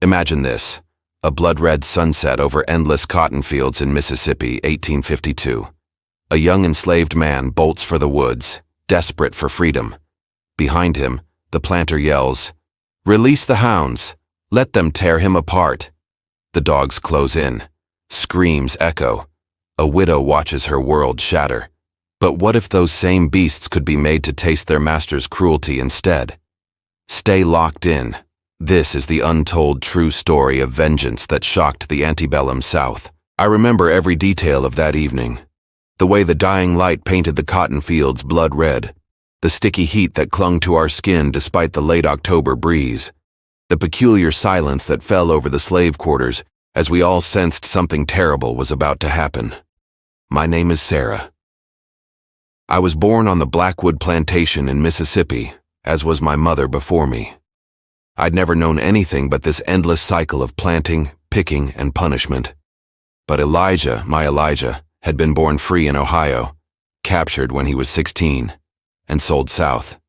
Imagine this: a blood-red sunset over endless cotton fields in Mississippi, 1852. A young enslaved man bolts for the woods, desperate for freedom. Behind him, the planter yells, "Release the hounds! Let them tear him apart!" The dogs close in. Screams echo. A widow watches her world shatter. But what if those same beasts could be made to taste their master's cruelty instead? Stay locked in. This is the untold true story of vengeance that shocked the antebellum South. I remember every detail of that evening. The way the dying light painted the cotton fields blood red. The sticky heat that clung to our skin despite the late October breeze. The peculiar silence that fell over the slave quarters as we all sensed something terrible was about to happen. My name is Sarah. I was born on the Blackwood plantation in Mississippi, as was my mother before me. I'd never known anything but this endless cycle of planting, picking, and punishment. But Elijah, my Elijah, had been born free in Ohio, captured when he was 16, and sold south.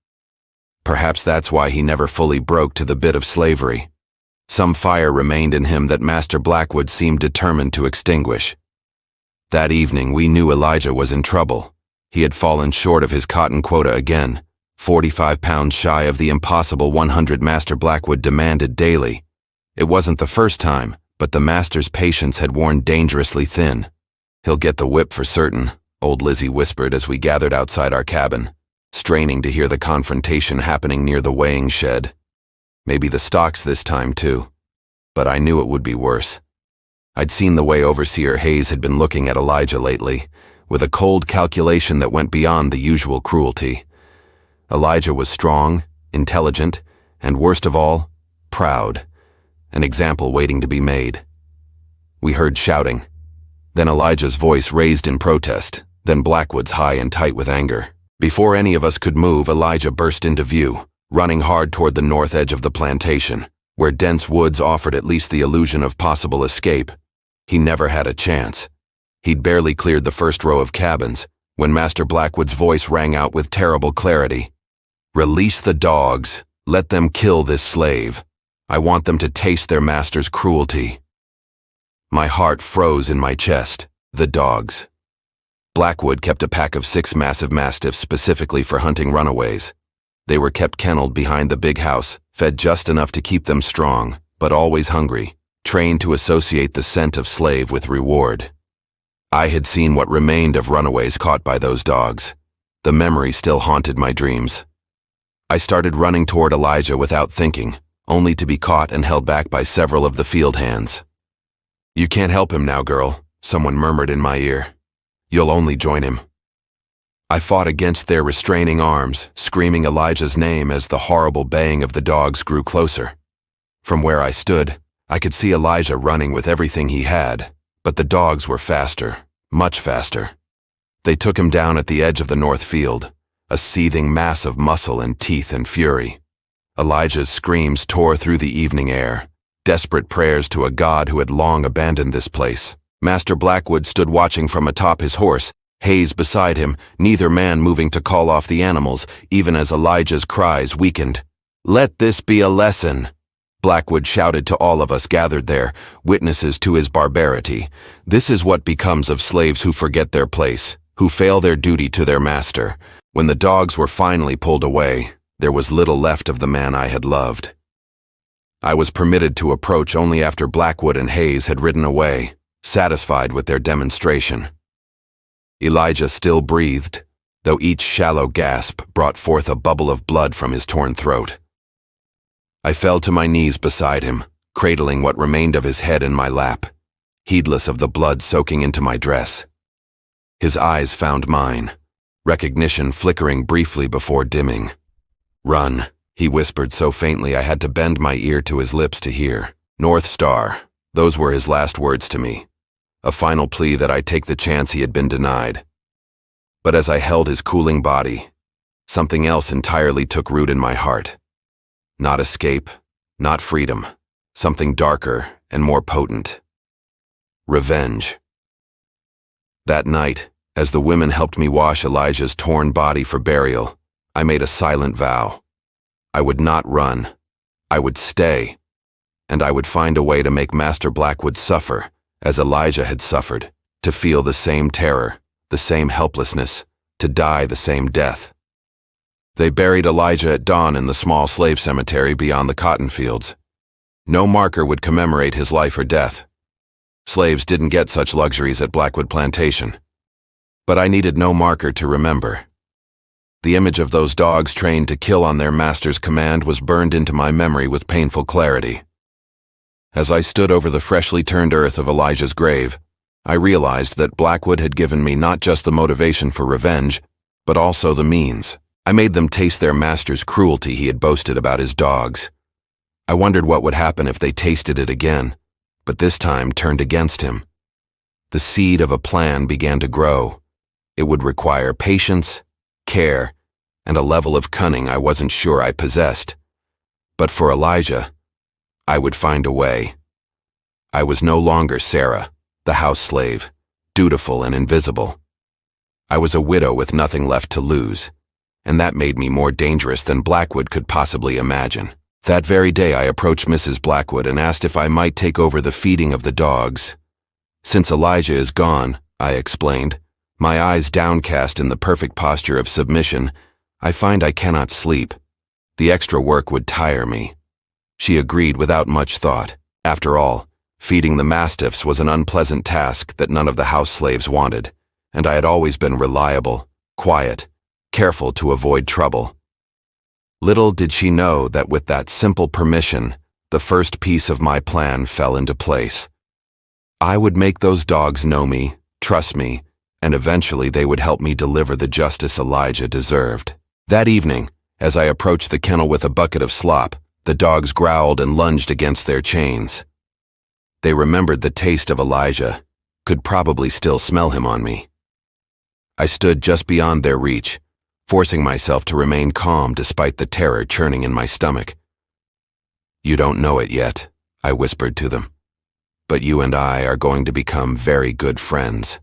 Perhaps that's why he never fully broke to the bit of slavery. Some fire remained in him that Master Blackwood seemed determined to extinguish. That evening we knew Elijah was in trouble. He had fallen short of his cotton quota again, 45 pounds shy of the impossible 100 Master Blackwood demanded daily. It wasn't the first time, but the master's patience had worn dangerously thin. "He'll get the whip for certain," old Lizzie whispered as we gathered outside our cabin, straining to hear the confrontation happening near the weighing shed. Maybe the stocks this time too. But I knew it would be worse. I'd seen the way Overseer Hayes had been looking at Elijah lately, with a cold calculation that went beyond the usual cruelty. Elijah was strong, intelligent, and worst of all, proud. An example waiting to be made. We heard shouting. Then Elijah's voice raised in protest, then Blackwood's high and tight with anger. Before any of us could move, Elijah burst into view, running hard toward the north edge of the plantation, where dense woods offered at least the illusion of possible escape. He never had a chance. He'd barely cleared the first row of cabins, when Master Blackwood's voice rang out with terrible clarity. "Release the dogs. Let them kill this slave. I want them to taste their master's cruelty." My heart froze in my chest. The dogs. Blackwood kept a pack of 6 massive mastiffs specifically for hunting runaways. They were kept kenneled behind the big house, fed just enough to keep them strong, but always hungry, trained to associate the scent of slave with reward. I had seen what remained of runaways caught by those dogs. The memory still haunted my dreams. I started running toward Elijah without thinking, only to be caught and held back by several of the field hands. "You can't help him now, girl," someone murmured in my ear. "You'll only join him." I fought against their restraining arms, screaming Elijah's name as the horrible baying of the dogs grew closer. From where I stood, I could see Elijah running with everything he had, but the dogs were faster, much faster. They took him down at the edge of the north field, a seething mass of muscle and teeth and fury. Elijah's screams tore through the evening air, desperate prayers to a God who had long abandoned this place. Master Blackwood stood watching from atop his horse, Hayes beside him, neither man moving to call off the animals, even as Elijah's cries weakened. "Let this be a lesson," Blackwood shouted to all of us gathered there, witnesses to his barbarity. "This is what becomes of slaves who forget their place, who fail their duty to their master." When the dogs were finally pulled away, there was little left of the man I had loved. I was permitted to approach only after Blackwood and Hayes had ridden away, satisfied with their demonstration. Elijah still breathed, though each shallow gasp brought forth a bubble of blood from his torn throat. I fell to my knees beside him, cradling what remained of his head in my lap, heedless of the blood soaking into my dress. His eyes found mine, recognition flickering briefly before dimming. "Run," he whispered so faintly I had to bend my ear to his lips to hear. "North Star," those were his last words to me. A final plea that I take the chance he had been denied. But as I held his cooling body, something else entirely took root in my heart. Not escape, not freedom, something darker and more potent. Revenge. That night, as the women helped me wash Elijah's torn body for burial, I made a silent vow. I would not run. I would stay. and I would find a way to make Master Blackwood suffer, as Elijah had suffered, to feel the same terror, the same helplessness, to die the same death. They buried Elijah at dawn in the small slave cemetery beyond the cotton fields. No marker would commemorate his life or death. Slaves didn't get such luxuries at Blackwood Plantation. But I needed no marker to remember. The image of those dogs trained to kill on their master's command was burned into my memory with painful clarity. As I stood over the freshly turned earth of Elijah's grave, I realized that Blackwood had given me not just the motivation for revenge, but also the means. I made them taste their master's cruelty he had boasted about his dogs. I wondered what would happen if they tasted it again, but this time turned against him. The seed of a plan began to grow. It would require patience, care, and a level of cunning I wasn't sure I possessed. But for Elijah, I would find a way. I was no longer Sarah, the house slave, dutiful and invisible. I was a widow with nothing left to lose, and that made me more dangerous than Blackwood could possibly imagine. That very day I approached Mrs. Blackwood and asked if I might take over the feeding of the dogs. Since Elijah is gone, I explained, my eyes downcast in the perfect posture of submission, I find I cannot sleep. The extra work would tire me. She agreed without much thought. After all, feeding the mastiffs was an unpleasant task that none of the house slaves wanted, and I had always been reliable, quiet, careful to avoid trouble. Little did she know that with that simple permission, the first piece of my plan fell into place. I would make those dogs know me, trust me, and eventually they would help me deliver the justice Elijah deserved. That evening, as I approached the kennel with a bucket of slop, the dogs growled and lunged against their chains. They remembered the taste of Elijah, could probably still smell him on me. I stood just beyond their reach, forcing myself to remain calm despite the terror churning in my stomach. "You don't know it yet," I whispered to them, "but you and I are going to become very good friends."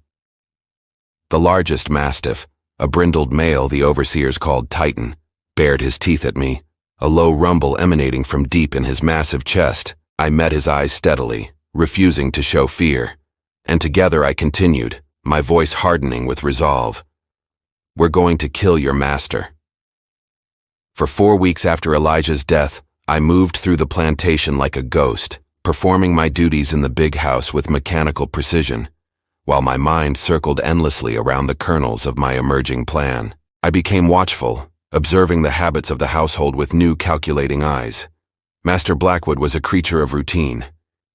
The largest mastiff, a brindled male the overseers called Titan, bared his teeth at me, a low rumble emanating from deep in his massive chest. I met his eyes steadily, refusing to show fear, and together I continued, my voice hardening with resolve. "We're going to kill your master." For 4 weeks after Elijah's death, I moved through the plantation like a ghost, performing my duties in the big house with mechanical precision, while my mind circled endlessly around the kernels of my emerging plan. I became watchful, observing the habits of the household with new calculating eyes. Master Blackwood was a creature of routine.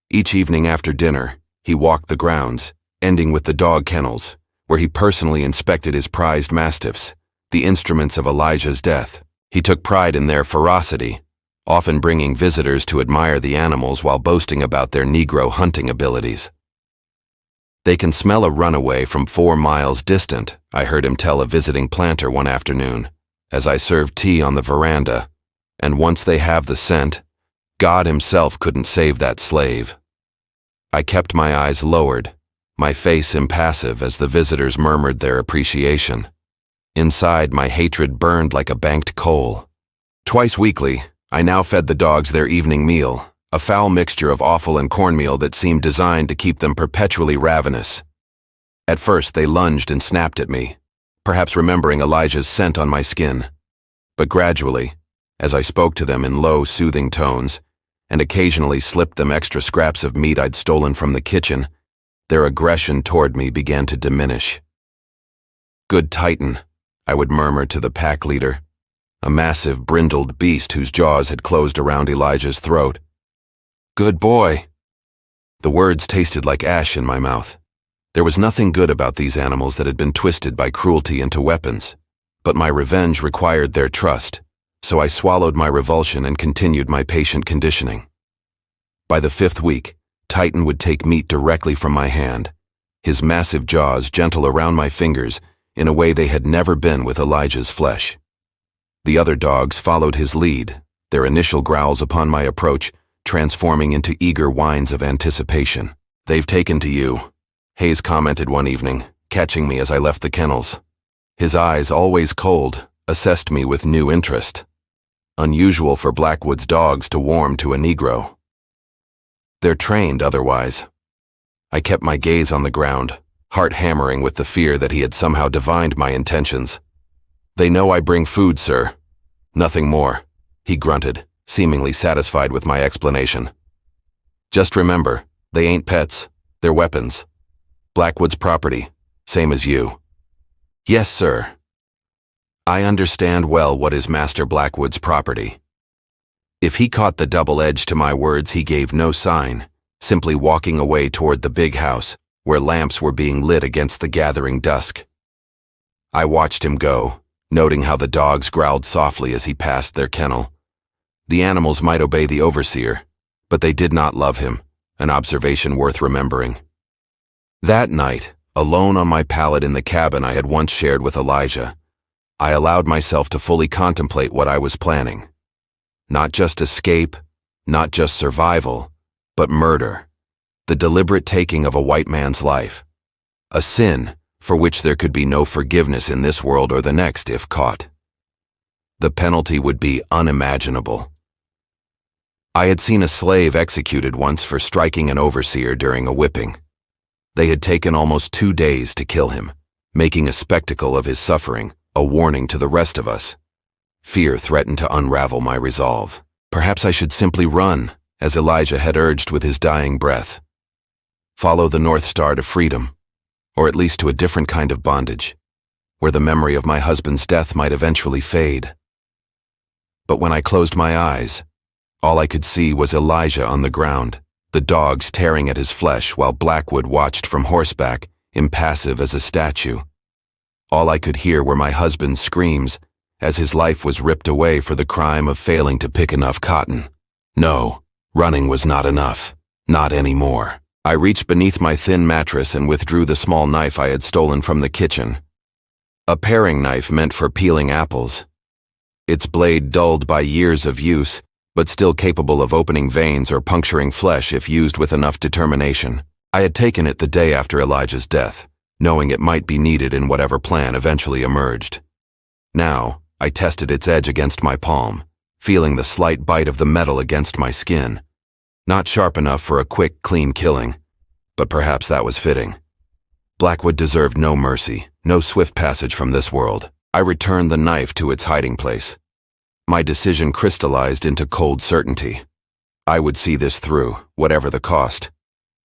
Each evening after dinner, he walked the grounds, ending with the dog kennels, where he personally inspected his prized mastiffs, the instruments of Elijah's death. He took pride in their ferocity, often bringing visitors to admire the animals while boasting about their Negro hunting abilities. "They can smell a runaway from 4 miles distant," I heard him tell a visiting planter one afternoon, as I served tea on the veranda, "and once they have the scent, God himself couldn't save that slave." I kept my eyes lowered, my face impassive as the visitors murmured their appreciation. Inside, my hatred burned like a banked coal. Twice weekly, I now fed the dogs their evening meal, a foul mixture of offal and cornmeal that seemed designed to keep them perpetually ravenous. At first, they lunged and snapped at me, perhaps remembering Elijah's scent on my skin. But gradually, as I spoke to them in low, soothing tones, and occasionally slipped them extra scraps of meat I'd stolen from the kitchen, their aggression toward me began to diminish. "Good Titan," I would murmur to the pack leader, a massive, brindled beast whose jaws had closed around Elijah's throat. "Good boy." The words tasted like ash in my mouth. There was nothing good about these animals that had been twisted by cruelty into weapons, but my revenge required their trust, so I swallowed my revulsion and continued my patient conditioning. By the 5th week, Titan would take meat directly from my hand, his massive jaws gentle around my fingers in a way they had never been with Elijah's flesh. The other dogs followed his lead, their initial growls upon my approach transforming into eager whines of anticipation. "They've taken to you," Hayes commented one evening, catching me as I left the kennels. His eyes, always cold, assessed me with new interest. Unusual for Blackwood's dogs to warm to a Negro. They're trained otherwise. I kept my gaze on the ground, heart hammering with the fear that he had somehow divined my intentions. They know I bring food, sir. Nothing more, he grunted, seemingly satisfied with my explanation. Just remember, they ain't pets, they're weapons. Blackwood's property, same as you. Yes, sir. I understand well what is Master Blackwood's property. If he caught the double edge to my words, he gave no sign, simply walking away toward the big house, where lamps were being lit against the gathering dusk. I watched him go, noting how the dogs growled softly as he passed their kennel. The animals might obey the overseer, but they did not love him, an observation worth remembering. That night, alone on my pallet in the cabin I had once shared with Elijah, I allowed myself to fully contemplate what I was planning. Not just escape, not just survival, but murder. The deliberate taking of a white man's life. A sin for which there could be no forgiveness in this world or the next if caught. The penalty would be unimaginable. I had seen a slave executed once for striking an overseer during a whipping. They had taken almost 2 days to kill him, making a spectacle of his suffering, a warning to the rest of us. Fear threatened to unravel my resolve. Perhaps I should simply run, as Elijah had urged with his dying breath. Follow the North Star to freedom, or at least to a different kind of bondage, where the memory of my husband's death might eventually fade. But when I closed my eyes, all I could see was Elijah on the ground, the dogs tearing at his flesh while Blackwood watched from horseback, impassive as a statue. All I could hear were my husband's screams as his life was ripped away for the crime of failing to pick enough cotton. No, running was not enough. Not anymore. I reached beneath my thin mattress and withdrew the small knife I had stolen from the kitchen. A paring knife meant for peeling apples. Its blade dulled by years of use, but still capable of opening veins or puncturing flesh if used with enough determination. I had taken it the day after Elijah's death, knowing it might be needed in whatever plan eventually emerged. Now, I tested its edge against my palm, feeling the slight bite of the metal against my skin. Not sharp enough for a quick, clean killing, but perhaps that was fitting. Blackwood deserved no mercy, no swift passage from this world. I returned the knife to its hiding place. My decision crystallized into cold certainty. I would see this through, whatever the cost.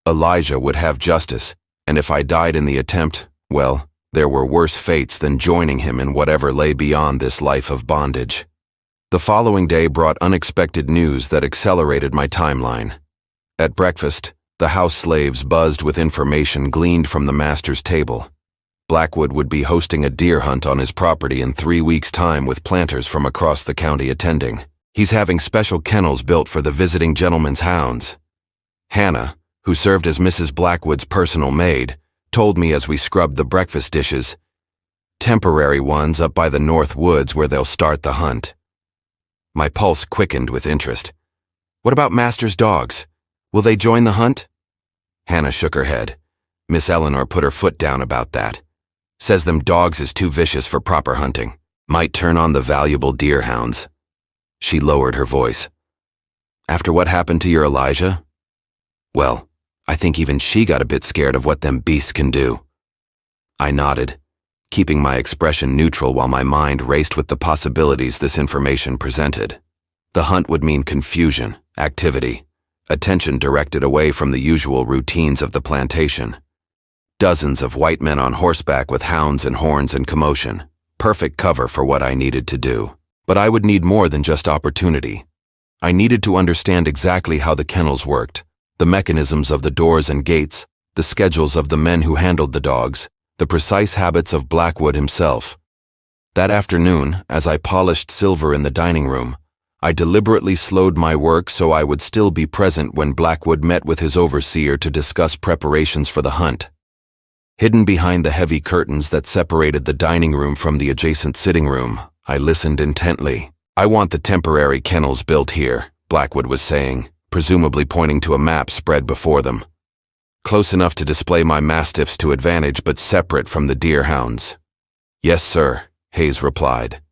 Elijah would have justice, and if I died in the attempt, well, there were worse fates than joining him in whatever lay beyond this life of bondage. The following day brought unexpected news that accelerated my timeline. At breakfast, the house slaves buzzed with information gleaned from the master's table. Blackwood would be hosting a deer hunt on his property in 3 weeks' time with planters from across the county attending. He's having special kennels built for the visiting gentleman's hounds. Hannah, who served as Mrs. Blackwood's personal maid, told me as we scrubbed the breakfast dishes, temporary ones up by the north woods where they'll start the hunt. My pulse quickened with interest. What about Master's dogs? Will they join the hunt? Hannah shook her head. Miss Eleanor put her foot down about that. Says them dogs is too vicious for proper hunting. Might turn on the valuable deer hounds. She lowered her voice. After what happened to your Elijah? Well, I think even she got a bit scared of what them beasts can do. I nodded, keeping my expression neutral while my mind raced with the possibilities this information presented. The hunt would mean confusion, activity, attention directed away from the usual routines of the plantation. Dozens of white men on horseback with hounds and horns and commotion. Perfect cover for what I needed to do. But I would need more than just opportunity. I needed to understand exactly how the kennels worked, the mechanisms of the doors and gates, the schedules of the men who handled the dogs, the precise habits of Blackwood himself. That afternoon, as I polished silver in the dining room, I deliberately slowed my work so I would still be present when Blackwood met with his overseer to discuss preparations for the hunt. Hidden behind the heavy curtains that separated the dining room from the adjacent sitting room, I listened intently. I want the temporary kennels built here, Blackwood was saying, presumably pointing to a map spread before them. Close enough to display my mastiffs to advantage but separate from the deer hounds. Yes, sir, Hayes replied.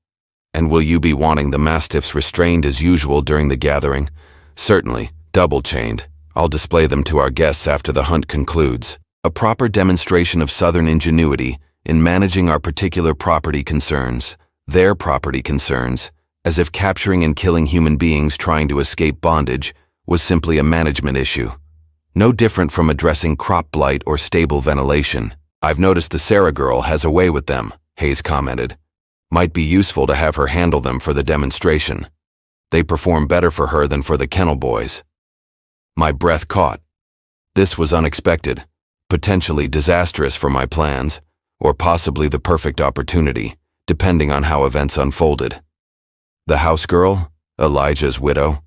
And will you be wanting the mastiffs restrained as usual during the gathering? Certainly, double-chained, I'll display them to our guests after the hunt concludes. A proper demonstration of Southern ingenuity in managing our particular property concerns, their property concerns, as if capturing and killing human beings trying to escape bondage was simply a management issue. No different from addressing crop blight or stable ventilation. I've noticed the Sarah girl has a way with them, Hayes commented. Might be useful to have her handle them for the demonstration. They perform better for her than for the kennel boys. My breath caught. This was unexpected, potentially disastrous for my plans, or possibly the perfect opportunity, depending on how events unfolded. The house girl? Elijah's widow?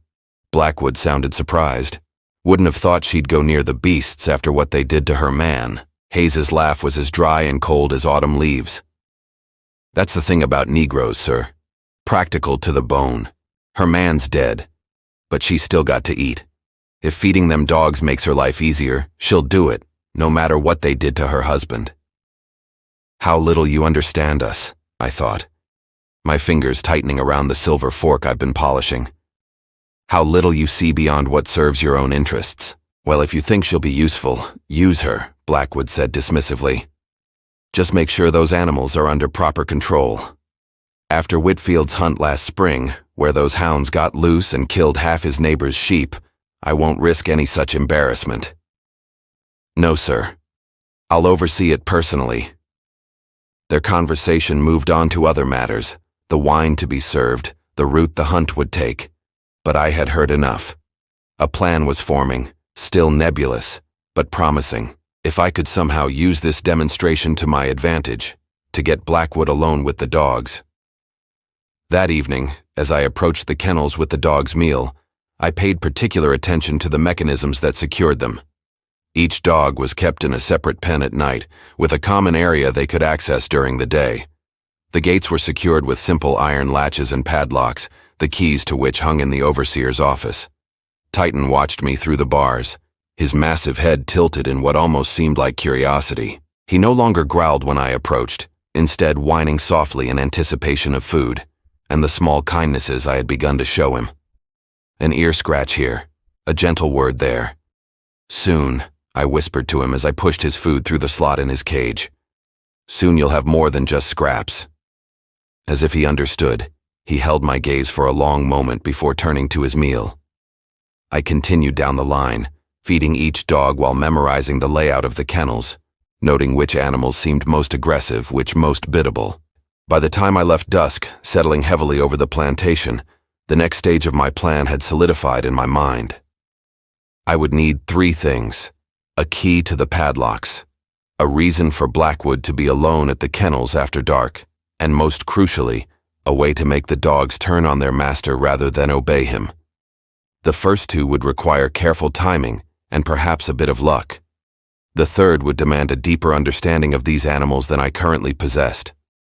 Blackwood sounded surprised. Wouldn't have thought she'd go near the beasts after what they did to her man. Hayes's laugh was as dry and cold as autumn leaves. That's the thing about Negroes, sir. Practical to the bone. Her man's dead, but she's still got to eat. If feeding them dogs makes her life easier, she'll do it, no matter what they did to her husband. How little you understand us, I thought, my fingers tightening around the silver fork I've been polishing. How little you see beyond what serves your own interests. Well, if you think she'll be useful, use her, Blackwood said dismissively. Just make sure those animals are under proper control. After Whitfield's hunt last spring, where those hounds got loose and killed half his neighbor's sheep, I won't risk any such embarrassment. No, sir. I'll oversee it personally. Their conversation moved on to other matters, the wine to be served, the route the hunt would take. But I had heard enough. A plan was forming, still nebulous, but promising. If I could somehow use this demonstration to my advantage, to get Blackwood alone with the dogs. That evening, as I approached the kennels with the dog's meal, I paid particular attention to the mechanisms that secured them. Each dog was kept in a separate pen at night, with a common area they could access during the day. The gates were secured with simple iron latches and padlocks, the keys to which hung in the overseer's office. Titan watched me through the bars, his massive head tilted in what almost seemed like curiosity. He no longer growled when I approached, instead whining softly in anticipation of food, and the small kindnesses I had begun to show him. An ear scratch here, a gentle word there. Soon, I whispered to him as I pushed his food through the slot in his cage. Soon you'll have more than just scraps. As if he understood, he held my gaze for a long moment before turning to his meal. I continued down the line, feeding each dog while memorizing the layout of the kennels, noting which animals seemed most aggressive, which most biddable. By the time I left dusk, settling heavily over the plantation, the next stage of my plan had solidified in my mind. I would need 3 things: a key to the padlocks, a reason for Blackwood to be alone at the kennels after dark, and most crucially, a way to make the dogs turn on their master rather than obey him. The first 2 would require careful timing and perhaps a bit of luck. The third would demand a deeper understanding of these animals than I currently possessed.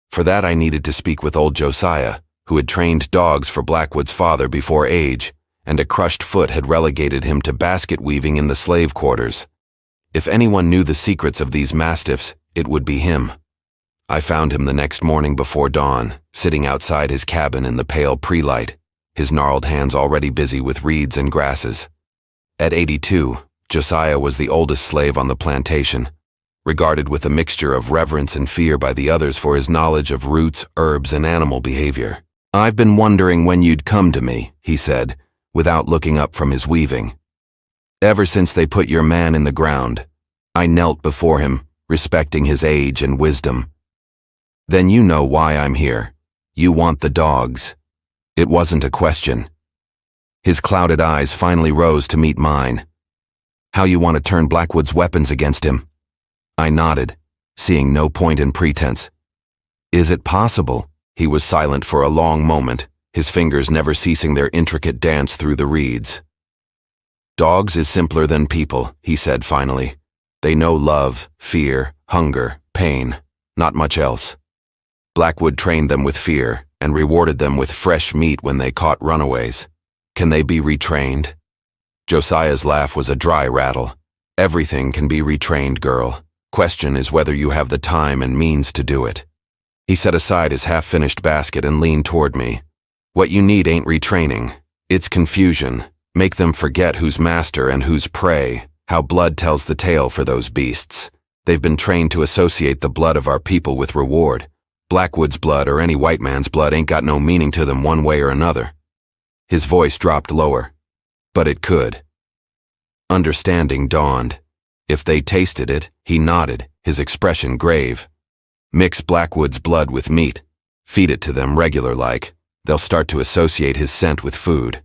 For that I needed to speak with old Josiah, who had trained dogs for Blackwood's father before age, and a crushed foot had relegated him to basket weaving in the slave quarters. If anyone knew the secrets of these mastiffs, it would be him. I found him the next morning before dawn, sitting outside his cabin in the pale pre-light, his gnarled hands already busy with reeds and grasses. At 82, Josiah was the oldest slave on the plantation, regarded with a mixture of reverence and fear by the others for his knowledge of roots, herbs, and animal behavior. "I've been wondering when you'd come to me," he said, without looking up from his weaving. "Ever since they put your man in the ground, I knelt before him, respecting his age and wisdom. Then you know why I'm here. You want the dogs." It wasn't a question. His clouded eyes finally rose to meet mine. "How you want to turn Blackwood's weapons against him?" I nodded, seeing no point in pretense. "Is it possible?" He was silent for a long moment, his fingers never ceasing their intricate dance through the reeds. "Dogs is simpler than people," he said finally. "They know love, fear, hunger, pain, not much else. Blackwood trained them with fear and rewarded them with fresh meat when they caught runaways. Can they be retrained?" Josiah's laugh was a dry rattle. "Everything can be retrained, girl. Question is whether you have the time and means to do it." He set aside his half-finished basket and leaned toward me. "What you need ain't retraining. It's confusion. Make them forget who's master and who's prey, how blood tells the tale for those beasts. They've been trained to associate the blood of our people with reward. Blackwood's blood or any white man's blood ain't got no meaning to them one way or another. His voice dropped lower. But it could. Understanding dawned. If they tasted it, he nodded, his expression grave. Mix Blackwood's blood with meat. Feed it to them regular-like. They'll start to associate his scent with food.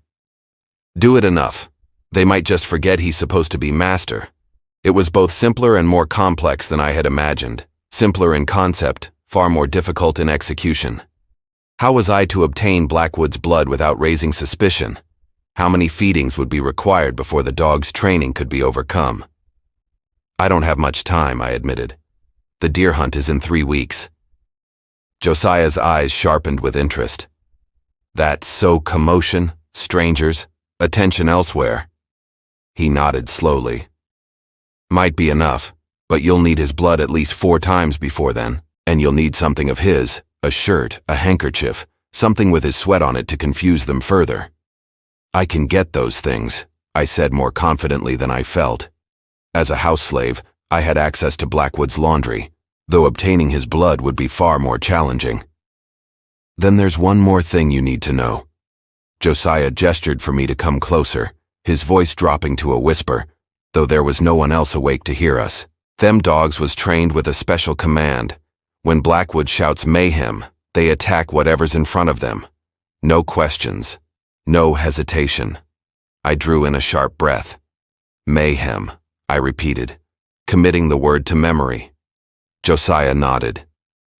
Do it enough. They might just forget he's supposed to be master. It was both simpler and more complex than I had imagined. Simpler in concept, far more difficult in execution. How was I to obtain Blackwood's blood without raising suspicion? How many feedings would be required before the dog's training could be overcome? I don't have much time, I admitted. The deer hunt is in 3 weeks. Josiah's eyes sharpened with interest. That's so commotion, strangers, attention elsewhere. He nodded slowly. Might be enough, but you'll need his blood at least 4 times before then, and you'll need something of his, a shirt, a handkerchief, something with his sweat on it to confuse them further. I can get those things, I said more confidently than I felt. As a house slave, I had access to Blackwood's laundry, though obtaining his blood would be far more challenging. Then there's one more thing you need to know. Josiah gestured for me to come closer, his voice dropping to a whisper, though there was no one else awake to hear us. Them dogs was trained with a special command. When Blackwood shouts mayhem, they attack whatever's in front of them. No questions. No hesitation. I drew in a sharp breath. Mayhem, I repeated, committing the word to memory. Josiah nodded.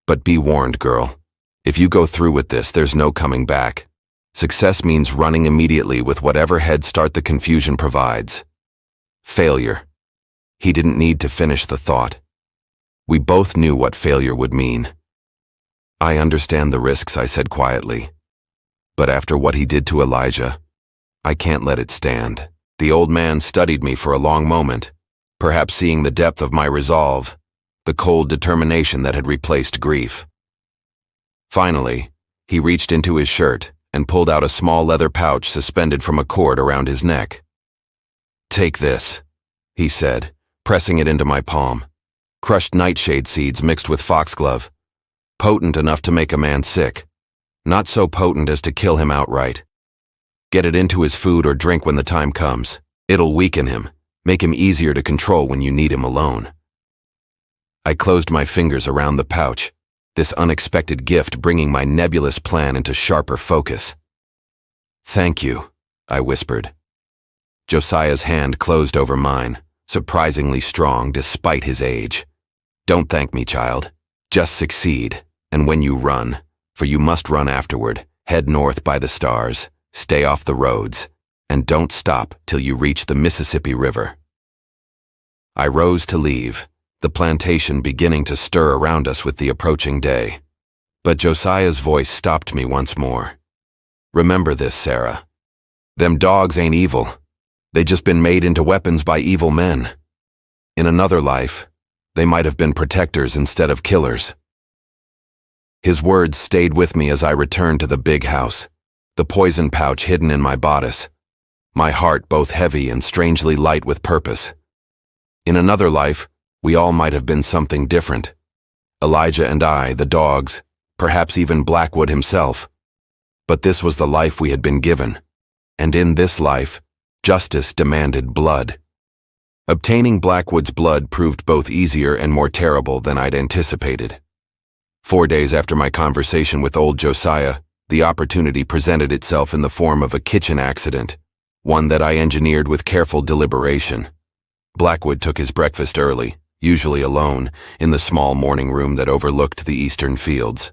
But be warned, girl. If you go through with this, there's no coming back. Success means running immediately with whatever head start the confusion provides. Failure. He didn't need to finish the thought. We both knew what failure would mean. I understand the risks, I said quietly. But after what he did to Elijah, I can't let it stand. The old man studied me for a long moment, perhaps seeing the depth of my resolve, the cold determination that had replaced grief. Finally, he reached into his shirt and pulled out a small leather pouch suspended from a cord around his neck. Take this, he said, pressing it into my palm. Crushed nightshade seeds mixed with foxglove. Potent enough to make a man sick. Not so potent as to kill him outright. Get it into his food or drink when the time comes. It'll weaken him, make him easier to control when you need him alone. I closed my fingers around the pouch, this unexpected gift bringing my nebulous plan into sharper focus. Thank you, I whispered. Josiah's hand closed over mine, surprisingly strong despite his age. Don't thank me, child. Just succeed, and when you run, for you must run afterward, head north by the stars, stay off the roads, and don't stop till you reach the Mississippi River. I rose to leave, the plantation beginning to stir around us with the approaching day. But Josiah's voice stopped me once more. Remember this, Sarah. Them dogs ain't evil. They just been made into weapons by evil men. In another life, they might have been protectors instead of killers. His words stayed with me as I returned to the big house, the poison pouch hidden in my bodice, my heart both heavy and strangely light with purpose. In another life, we all might have been something different. Elijah and I, the dogs, perhaps even Blackwood himself. But this was the life we had been given, and in this life, justice demanded blood. Obtaining Blackwood's blood proved both easier and more terrible than I'd anticipated. 4 days after my conversation with old Josiah, the opportunity presented itself in the form of a kitchen accident, one that I engineered with careful deliberation. Blackwood took his breakfast early, usually alone, in the small morning room that overlooked the eastern fields.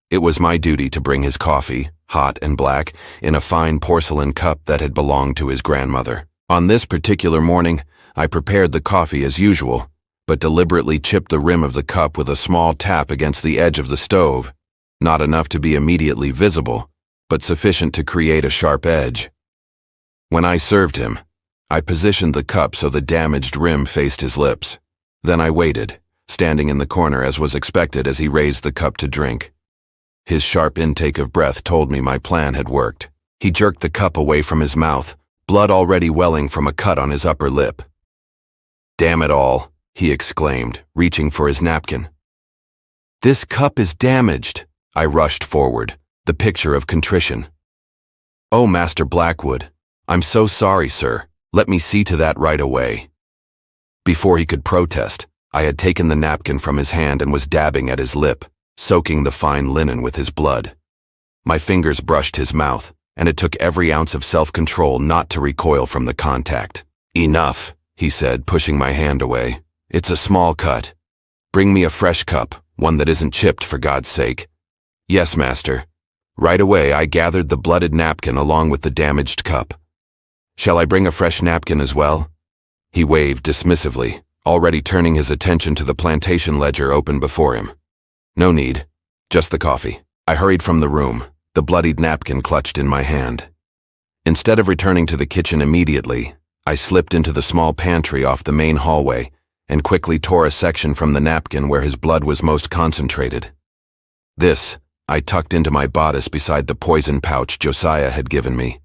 It was my duty to bring his coffee, hot and black, in a fine porcelain cup that had belonged to his grandmother. On this particular morning, I prepared the coffee as usual, but deliberately chipped the rim of the cup with a small tap against the edge of the stove, not enough to be immediately visible, but sufficient to create a sharp edge. When I served him, I positioned the cup so the damaged rim faced his lips. Then I waited, standing in the corner as was expected as he raised the cup to drink. His sharp intake of breath told me my plan had worked. He jerked the cup away from his mouth, blood already welling from a cut on his upper lip. "Damn it all," he exclaimed, reaching for his napkin. "This cup is damaged." I rushed forward, the picture of contrition. "Oh, Master Blackwood, I'm so sorry, sir. Let me see to that right away." Before he could protest, I had taken the napkin from his hand and was dabbing at his lip, soaking the fine linen with his blood. My fingers brushed his mouth, and it took every ounce of self-control not to recoil from the contact. "Enough," he said, pushing my hand away. "It's a small cut. Bring me a fresh cup, one that isn't chipped, for God's sake." "Yes, master." Right away, I gathered the blooded napkin along with the damaged cup. "Shall I bring a fresh napkin as well?" He waved dismissively, already turning his attention to the plantation ledger open before him. "No need. Just the coffee." I hurried from the room, the bloodied napkin clutched in my hand. Instead of returning to the kitchen immediately, I slipped into the small pantry off the main hallway and quickly tore a section from the napkin where his blood was most concentrated. This I tucked into my bodice beside the poison pouch Josiah had given me.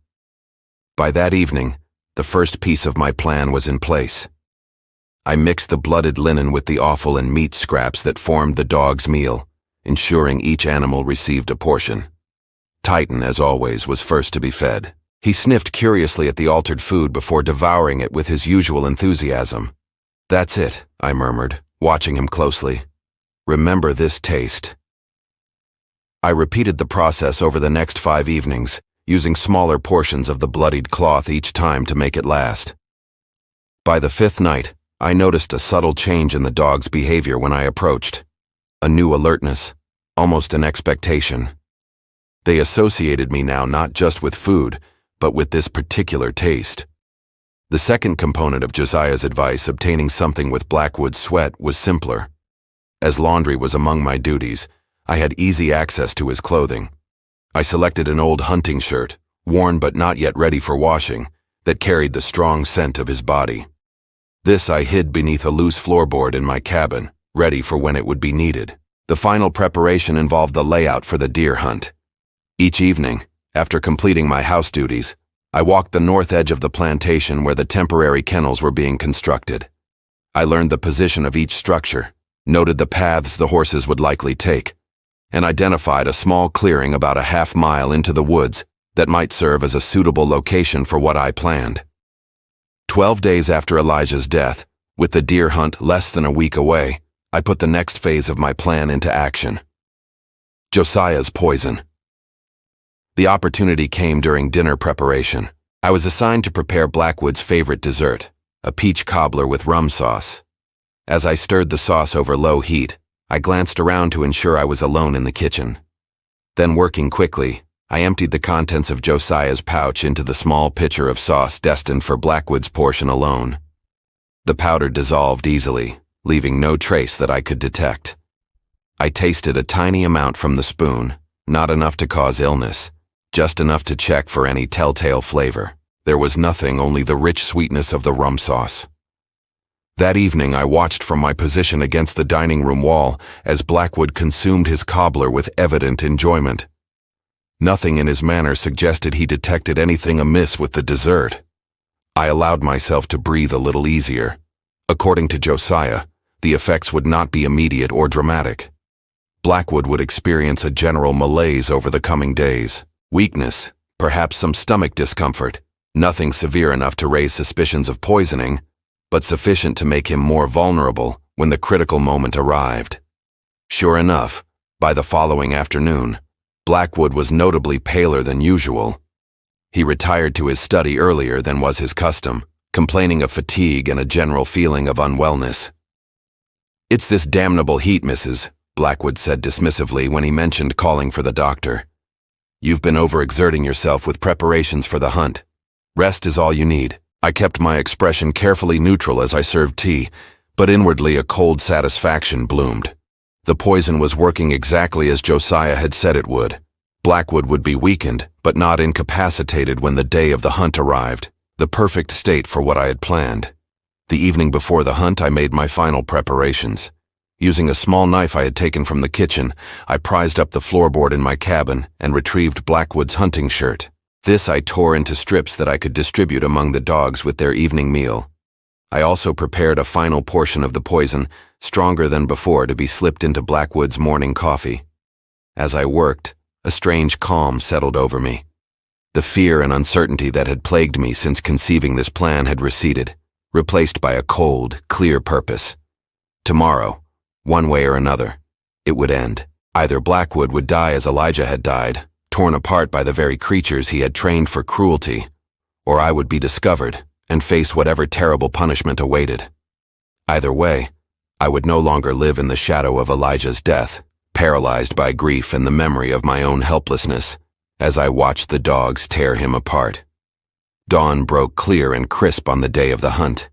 By that evening, the first piece of my plan was in place. I mixed the blooded linen with the offal and meat scraps that formed the dog's meal, ensuring each animal received a portion. Titan, as always, was first to be fed. He sniffed curiously at the altered food before devouring it with his usual enthusiasm. "That's it," I murmured, watching him closely. "Remember this taste." I repeated the process over the next 5 evenings, using smaller portions of the bloodied cloth each time to make it last. By the 5th night, I noticed a subtle change in the dog's behavior when I approached. A new alertness, almost an expectation. They associated me now not just with food, but with this particular taste. The second component of Josiah's advice, obtaining something with Blackwood's sweat, was simpler. As laundry was among my duties, I had easy access to his clothing. I selected an old hunting shirt, worn but not yet ready for washing, that carried the strong scent of his body. This I hid beneath a loose floorboard in my cabin, ready for when it would be needed. The final preparation involved the layout for the deer hunt. Each evening, after completing my house duties, I walked the north edge of the plantation where the temporary kennels were being constructed. I learned the position of each structure, noted the paths the horses would likely take, and identified a small clearing about a half-mile into the woods that might serve as a suitable location for what I planned. 12 days after Elijah's death, with the deer hunt less than a week away, I put the next phase of my plan into action. Josiah's poison. The opportunity came during dinner preparation. I was assigned to prepare Blackwood's favorite dessert, a peach cobbler with rum sauce. As I stirred the sauce over low heat, I glanced around to ensure I was alone in the kitchen. Then, working quickly, I emptied the contents of Josiah's pouch into the small pitcher of sauce destined for Blackwood's portion alone. The powder dissolved easily, leaving no trace that I could detect. I tasted a tiny amount from the spoon, not enough to cause illness, just enough to check for any telltale flavor. There was nothing, only the rich sweetness of the rum sauce. That evening I watched from my position against the dining room wall as Blackwood consumed his cobbler with evident enjoyment. Nothing in his manner suggested he detected anything amiss with the dessert. I allowed myself to breathe a little easier. According to Josiah, the effects would not be immediate or dramatic. Blackwood would experience a general malaise over the coming days. Weakness, perhaps some stomach discomfort, nothing severe enough to raise suspicions of poisoning, but sufficient to make him more vulnerable when the critical moment arrived. Sure enough, by the following afternoon, Blackwood was notably paler than usual. He retired to his study earlier than was his custom, complaining of fatigue and a general feeling of unwellness. "It's this damnable heat, Mrs." Blackwood said dismissively when he mentioned calling for the doctor. "You've been overexerting yourself with preparations for the hunt. Rest is all you need." I kept my expression carefully neutral as I served tea, but inwardly a cold satisfaction bloomed. The poison was working exactly as Josiah had said it would. Blackwood would be weakened, but not incapacitated when the day of the hunt arrived, the perfect state for what I had planned. The evening before the hunt, I made my final preparations. Using a small knife I had taken from the kitchen, I prized up the floorboard in my cabin and retrieved Blackwood's hunting shirt. This I tore into strips that I could distribute among the dogs with their evening meal. I also prepared a final portion of the poison, stronger than before, to be slipped into Blackwood's morning coffee. As I worked, a strange calm settled over me. The fear and uncertainty that had plagued me since conceiving this plan had receded, replaced by a cold, clear purpose. Tomorrow, one way or another, it would end. Either Blackwood would die as Elijah had died, torn apart by the very creatures he had trained for cruelty, or I would be discovered and face whatever terrible punishment awaited. Either way, I would no longer live in the shadow of Elijah's death, paralyzed by grief and the memory of my own helplessness, as I watched the dogs tear him apart. Dawn broke clear and crisp on the day of the hunt.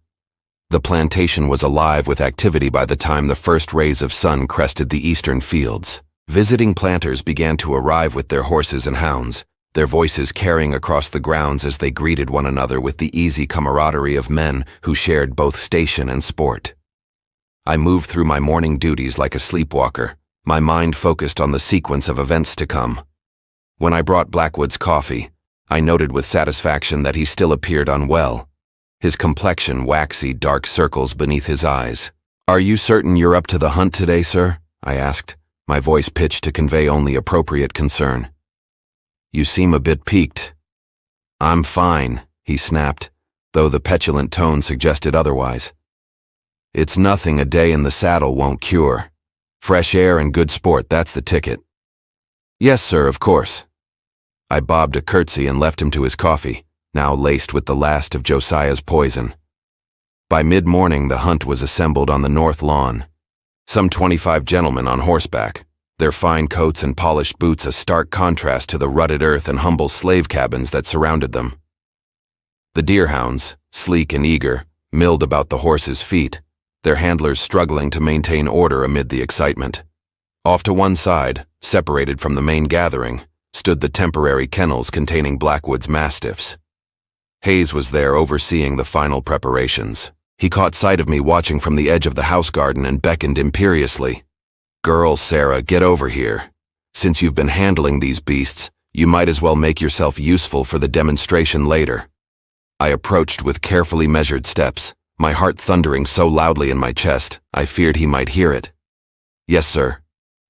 The plantation was alive with activity by the time the first rays of sun crested the eastern fields. Visiting planters began to arrive with their horses and hounds, their voices carrying across the grounds as they greeted one another with the easy camaraderie of men who shared both station and sport. I moved through my morning duties like a sleepwalker, my mind focused on the sequence of events to come. When I brought Blackwood's coffee, I noted with satisfaction that he still appeared unwell, his complexion waxy dark circles beneath his eyes. "Are you certain you're up to the hunt today, sir?" I asked, my voice pitched to convey only appropriate concern. "You seem a bit piqued." "I'm fine," he snapped, though the petulant tone suggested otherwise. "It's nothing a day in the saddle won't cure. Fresh air and good sport, that's the ticket." "Yes, sir, of course." I bobbed a curtsy and left him to his coffee, now laced with the last of Josiah's poison. By mid-morning, the hunt was assembled on the north lawn. Some 25 gentlemen on horseback, their fine coats and polished boots a stark contrast to the rutted earth and humble slave cabins that surrounded them. The deerhounds, sleek and eager, milled about the horses' feet, their handlers struggling to maintain order amid the excitement. Off to one side, separated from the main gathering, stood the temporary kennels containing Blackwood's mastiffs. Hayes was there overseeing the final preparations. He caught sight of me watching from the edge of the house garden and beckoned imperiously. "Girl, Sarah, get over here. Since you've been handling these beasts, you might as well make yourself useful for the demonstration later." I approached with carefully measured steps, my heart thundering so loudly in my chest, I feared he might hear it. "Yes, sir.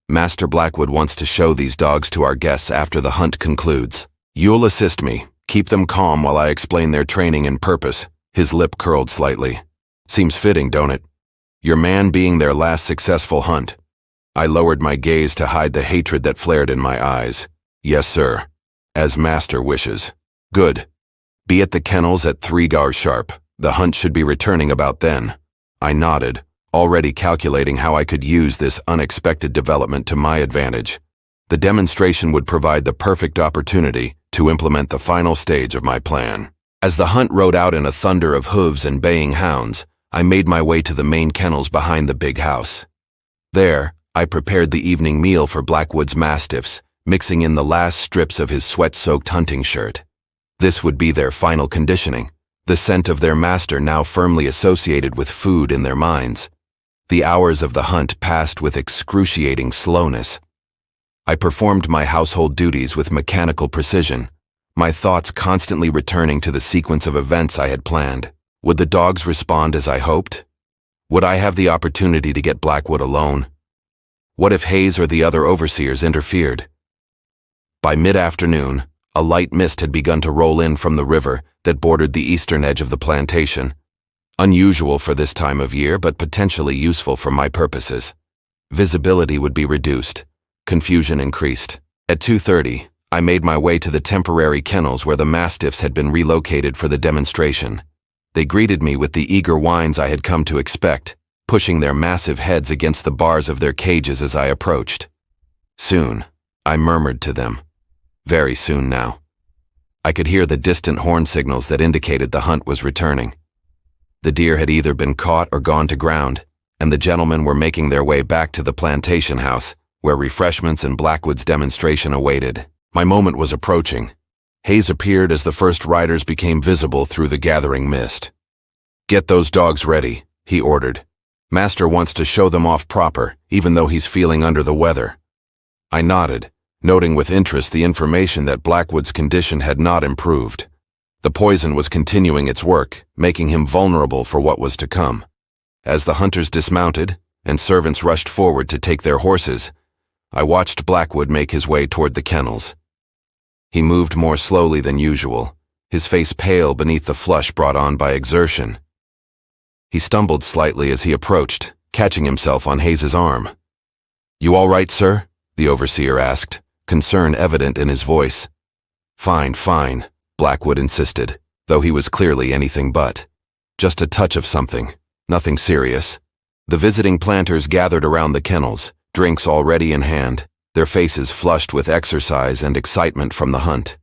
Master Blackwood wants to show these dogs to our guests after the hunt concludes. You'll assist me. Keep them calm while I explain their training and purpose." His lip curled slightly. "Seems fitting, don't it? Your man being their last successful hunt." I lowered my gaze to hide the hatred that flared in my eyes. "Yes, sir. As master wishes." "Good. Be at the kennels at 3 hours sharp. The hunt should be returning about then." I nodded, already calculating how I could use this unexpected development to my advantage. The demonstration would provide the perfect opportunity to implement the final stage of my plan. As the hunt rode out in a thunder of hooves and baying hounds, I made my way to the main kennels behind the big house. There, I prepared the evening meal for Blackwood's mastiffs, mixing in the last strips of his sweat-soaked hunting shirt. This would be their final conditioning, the scent of their master now firmly associated with food in their minds. The hours of the hunt passed with excruciating slowness. I performed my household duties with mechanical precision, my thoughts constantly returning to the sequence of events I had planned. Would the dogs respond as I hoped? Would I have the opportunity to get Blackwood alone? What if Hayes or the other overseers interfered? By mid-afternoon, a light mist had begun to roll in from the river that bordered the eastern edge of the plantation. Unusual for this time of year, but potentially useful for my purposes. Visibility would be reduced. Confusion increased. At 2:30, I made my way to the temporary kennels where the mastiffs had been relocated for the demonstration. They greeted me with the eager whines I had come to expect, pushing their massive heads against the bars of their cages as I approached. "Soon," I murmured to them. Very soon now. I could hear the distant horn signals that indicated the hunt was returning. The deer had either been caught or gone to ground, and the gentlemen were making their way back to the plantation house, where refreshments and Blackwood's demonstration awaited. My moment was approaching. Hayes appeared as the first riders became visible through the gathering mist. "Get those dogs ready," he ordered. "Master wants to show them off proper, even though he's feeling under the weather." I nodded, noting with interest the information that Blackwood's condition had not improved. The poison was continuing its work, making him vulnerable for what was to come. As the hunters dismounted, and servants rushed forward to take their horses, I watched Blackwood make his way toward the kennels. He moved more slowly than usual, his face pale beneath the flush brought on by exertion. He stumbled slightly as he approached, catching himself on Hayes's arm. "You all right, sir?" the overseer asked, concern evident in his voice. "Fine, fine," Blackwood insisted, though he was clearly anything but. "Just a touch of something, nothing serious." The visiting planters gathered around the kennels, drinks already in hand, their faces flushed with exercise and excitement from the hunt.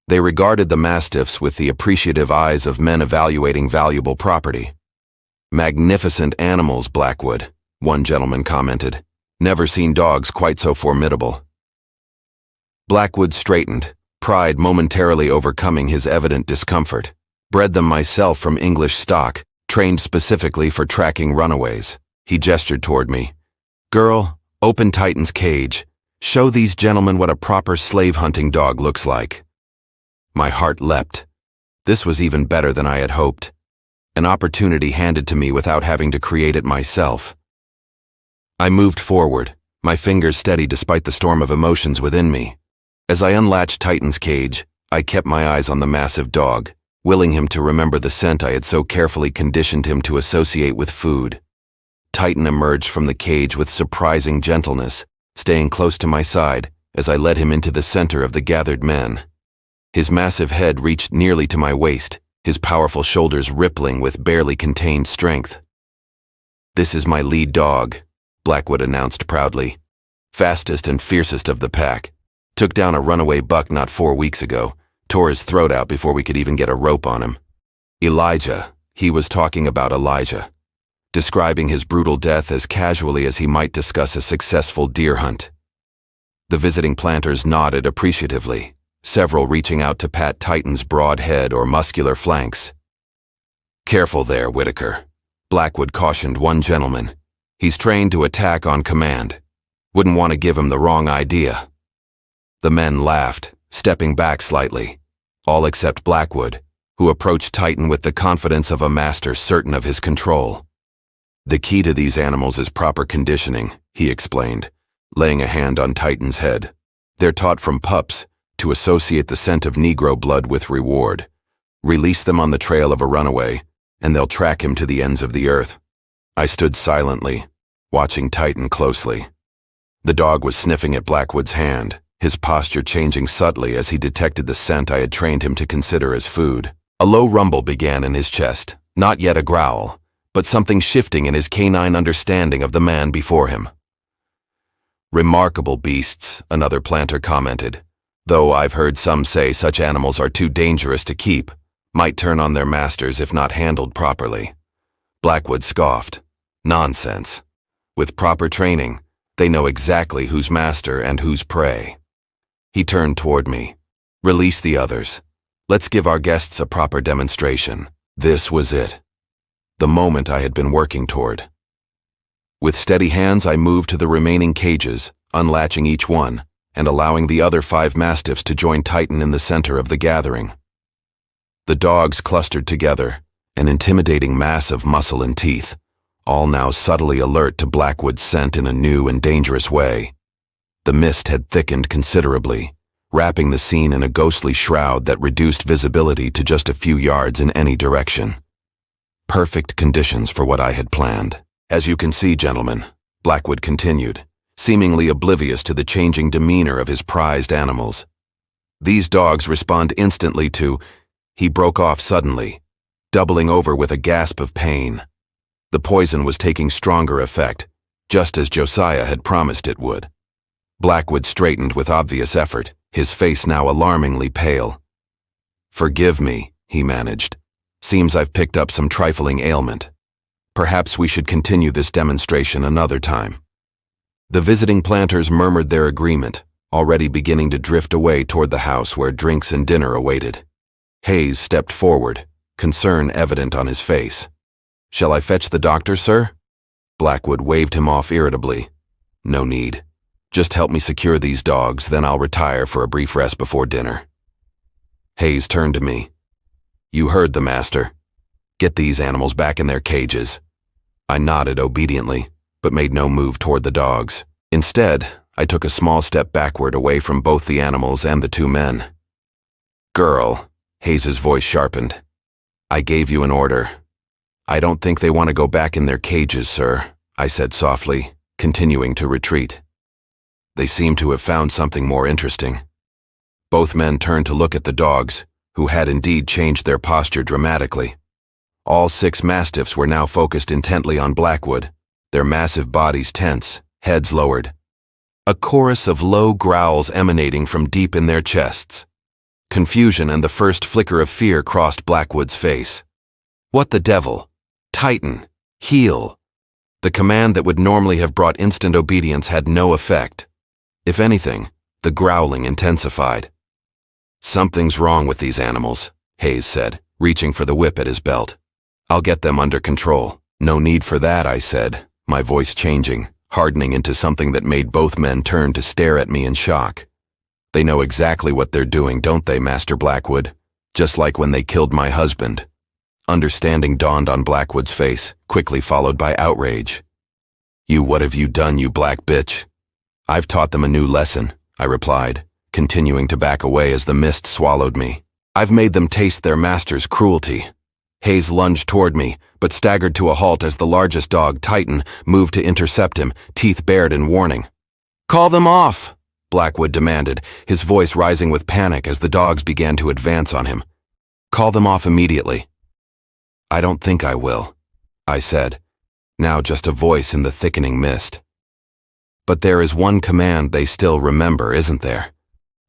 They regarded the mastiffs with the appreciative eyes of men evaluating valuable property. "Magnificent animals, Blackwood," one gentleman commented. "Never seen dogs quite so formidable." Blackwood straightened, pride momentarily overcoming his evident discomfort. "Bred them myself from English stock, trained specifically for tracking runaways." He gestured toward me. "Girl, open Titan's cage. Show these gentlemen what a proper slave hunting dog looks like." My heart leapt. This was even better than I had hoped. An opportunity handed to me without having to create it myself. I moved forward, my fingers steady despite the storm of emotions within me. As I unlatched Titan's cage, I kept my eyes on the massive dog, willing him to remember the scent I had so carefully conditioned him to associate with food. Titan emerged from the cage with surprising gentleness, staying close to my side as I led him into the center of the gathered men. His massive head reached nearly to my waist, his powerful shoulders rippling with barely contained strength. "This is my lead dog," Blackwood announced proudly. "Fastest and fiercest of the pack. Took down a runaway buck not 4 weeks ago, tore his throat out before we could even get a rope on him. Elijah," he was talking about Elijah, describing his brutal death as casually as he might discuss a successful deer hunt. The visiting planters nodded appreciatively, several reaching out to pat Titan's broad head or muscular flanks. "Careful there, Whitaker," Blackwood cautioned one gentleman. "He's trained to attack on command. Wouldn't want to give him the wrong idea." The men laughed, stepping back slightly, all except Blackwood, who approached Titan with the confidence of a master certain of his control. "The key to these animals is proper conditioning," he explained, laying a hand on Titan's head. "They're taught from pups to associate the scent of Negro blood with reward. Release them on the trail of a runaway, and they'll track him to the ends of the earth." I stood silently, watching Titan closely. The dog was sniffing at Blackwood's hand, his posture changing subtly as he detected the scent I had trained him to consider as food. A low rumble began in his chest, not yet a growl, but something shifting in his canine understanding of the man before him. "Remarkable beasts," another planter commented, "though I've heard some say such animals are too dangerous to keep, might turn on their masters if not handled properly." Blackwood scoffed. "Nonsense. With proper training, they know exactly who's master and who's prey." He turned toward me. "Release the others. Let's give our guests a proper demonstration." This was it. The moment I had been working toward. With steady hands, I moved to the remaining cages, unlatching each one, and allowing the other 5 mastiffs to join Titan in the center of the gathering. The dogs clustered together, an intimidating mass of muscle and teeth, all now subtly alert to Blackwood's scent in a new and dangerous way. The mist had thickened considerably, wrapping the scene in a ghostly shroud that reduced visibility to just a few yards in any direction. Perfect conditions for what I had planned. "As you can see, gentlemen," Blackwood continued, seemingly oblivious to the changing demeanor of his prized animals. "These dogs respond instantly to—" He broke off suddenly, doubling over with a gasp of pain. The poison was taking stronger effect, just as Josiah had promised it would. Blackwood straightened with obvious effort, his face now alarmingly pale. "Forgive me," he managed. "Seems I've picked up some trifling ailment. Perhaps we should continue this demonstration another time." The visiting planters murmured their agreement, already beginning to drift away toward the house where drinks and dinner awaited. Hayes stepped forward, concern evident on his face. "Shall I fetch the doctor, sir?" Blackwood waved him off irritably. "No need. Just help me secure these dogs, then I'll retire for a brief rest before dinner. Hayes turned to me. You heard the master. Get these animals back in their cages. I nodded obediently, but made no move toward the dogs. Instead, I took a small step backward away from both the animals and the two men. Girl, Hayes's voice sharpened. I gave you an order. I don't think they want to go back in their cages, sir, I said softly, continuing to retreat. They seemed to have found something more interesting. Both men turned to look at the dogs, who had indeed changed their posture dramatically. All 6 mastiffs were now focused intently on Blackwood, their massive bodies tense, heads lowered. A chorus of low growls emanating from deep in their chests. Confusion and the first flicker of fear crossed Blackwood's face. What the devil? Tighten. Heel. The command that would normally have brought instant obedience had no effect. If anything, the growling intensified. Something's wrong with these animals, Hayes said, reaching for the whip at his belt. I'll get them under control. No need for that, I said, my voice changing, hardening into something that made both men turn to stare at me in shock. They know exactly what they're doing, don't they, Master Blackwood? Just like when they killed my husband. Understanding dawned on Blackwood's face, quickly followed by outrage. What have you done, you black bitch? I've taught them a new lesson, I replied, continuing to back away as the mist swallowed me. I've made them taste their master's cruelty. Hayes lunged toward me, but staggered to a halt as the largest dog, Titan, moved to intercept him, teeth bared in warning. Call them off! Blackwood demanded, his voice rising with panic as the dogs began to advance on him. Call them off immediately. I don't think I will, I said, now just a voice in the thickening mist. But there is one command they still remember, isn't there?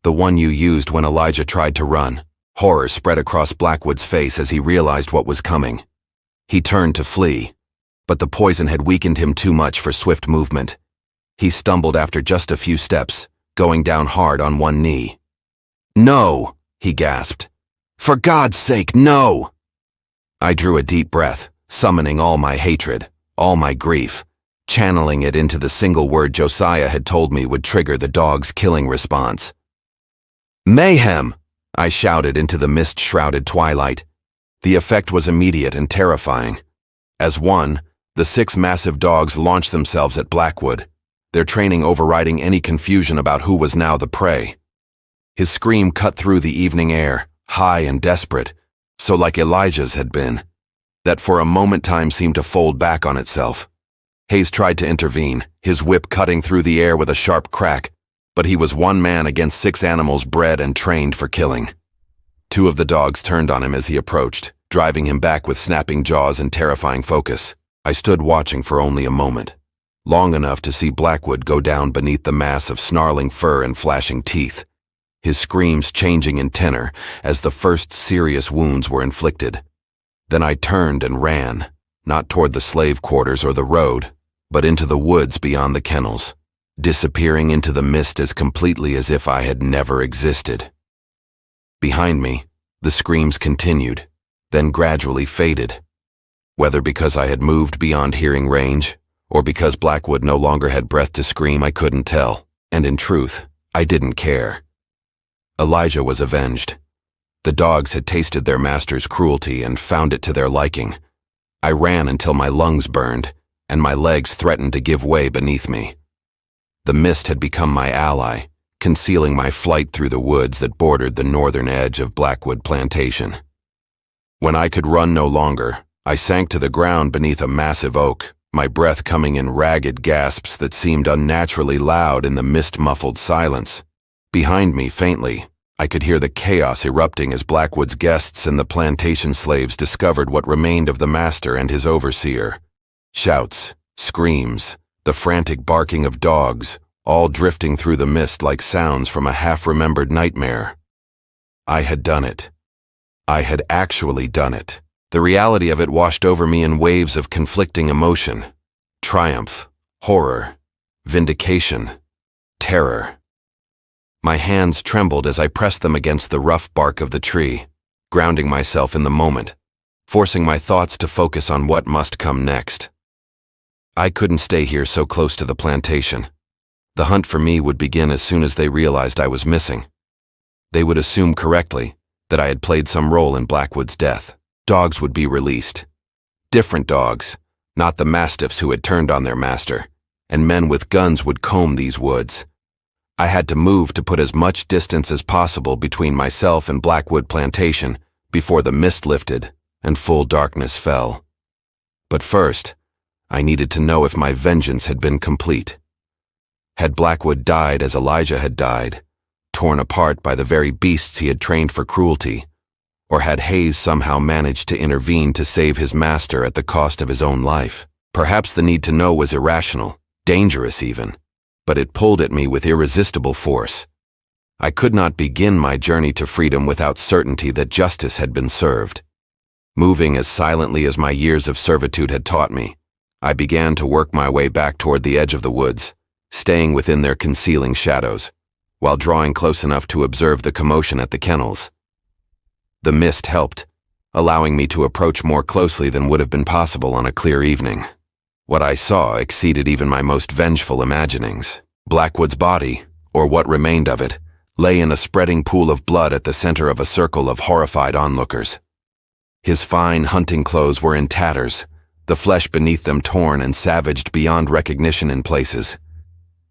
The one you used when Elijah tried to run. Horror spread across Blackwood's face as he realized what was coming. He turned to flee, but the poison had weakened him too much for swift movement. He stumbled after just a few steps, going down hard on one knee. No, he gasped. For God's sake, no! I drew a deep breath, summoning all my hatred, all my grief, channeling it into the single word Josiah had told me would trigger the dog's killing response. Mayhem! I shouted into the mist-shrouded twilight. The effect was immediate and terrifying. As one, the 6 massive dogs launched themselves at Blackwood, their training overriding any confusion about who was now the prey. His scream cut through the evening air, high and desperate, so like Elijah's had been, that for a moment time seemed to fold back on itself. Hayes tried to intervene, his whip cutting through the air with a sharp crack, but he was one man against 6 animals bred and trained for killing. 2 of the dogs turned on him as he approached, driving him back with snapping jaws and terrifying focus. I stood watching for only a moment, long enough to see Blackwood go down beneath the mass of snarling fur and flashing teeth, his screams changing in tenor as the first serious wounds were inflicted. Then I turned and ran, not toward the slave quarters or the road, but into the woods beyond the kennels, disappearing into the mist as completely as if I had never existed. Behind me, the screams continued, then gradually faded. Whether because I had moved beyond hearing range, or because Blackwood no longer had breath to scream, I couldn't tell, and in truth, I didn't care. Elijah was avenged. The dogs had tasted their master's cruelty and found it to their liking. I ran until my lungs burned, and my legs threatened to give way beneath me. The mist had become my ally, concealing my flight through the woods that bordered the northern edge of Blackwood Plantation. When I could run no longer, I sank to the ground beneath a massive oak, my breath coming in ragged gasps that seemed unnaturally loud in the mist-muffled silence. Behind me, faintly, I could hear the chaos erupting as Blackwood's guests and the plantation slaves discovered what remained of the master and his overseer. Shouts, screams, the frantic barking of dogs, all drifting through the mist like sounds from a half-remembered nightmare. I had done it. I had actually done it. The reality of it washed over me in waves of conflicting emotion. Triumph, horror, vindication, terror. My hands trembled as I pressed them against the rough bark of the tree, grounding myself in the moment, forcing my thoughts to focus on what must come next. I couldn't stay here so close to the plantation. The hunt for me would begin as soon as they realized I was missing. They would assume correctly that I had played some role in Blackwood's death. Dogs would be released. Different dogs, not the mastiffs who had turned on their master, and men with guns would comb these woods. I had to move to put as much distance as possible between myself and Blackwood Plantation before the mist lifted and full darkness fell. But first, I needed to know if my vengeance had been complete. Had Blackwood died as Elijah had died, torn apart by the very beasts he had trained for cruelty, or had Hayes somehow managed to intervene to save his master at the cost of his own life? Perhaps the need to know was irrational, dangerous even, but it pulled at me with irresistible force. I could not begin my journey to freedom without certainty that justice had been served. Moving as silently as my years of servitude had taught me, I began to work my way back toward the edge of the woods, staying within their concealing shadows, while drawing close enough to observe the commotion at the kennels. The mist helped, allowing me to approach more closely than would have been possible on a clear evening. What I saw exceeded even my most vengeful imaginings. Blackwood's body, or what remained of it, lay in a spreading pool of blood at the center of a circle of horrified onlookers. His fine hunting clothes were in tatters, the flesh beneath them torn and savaged beyond recognition in places.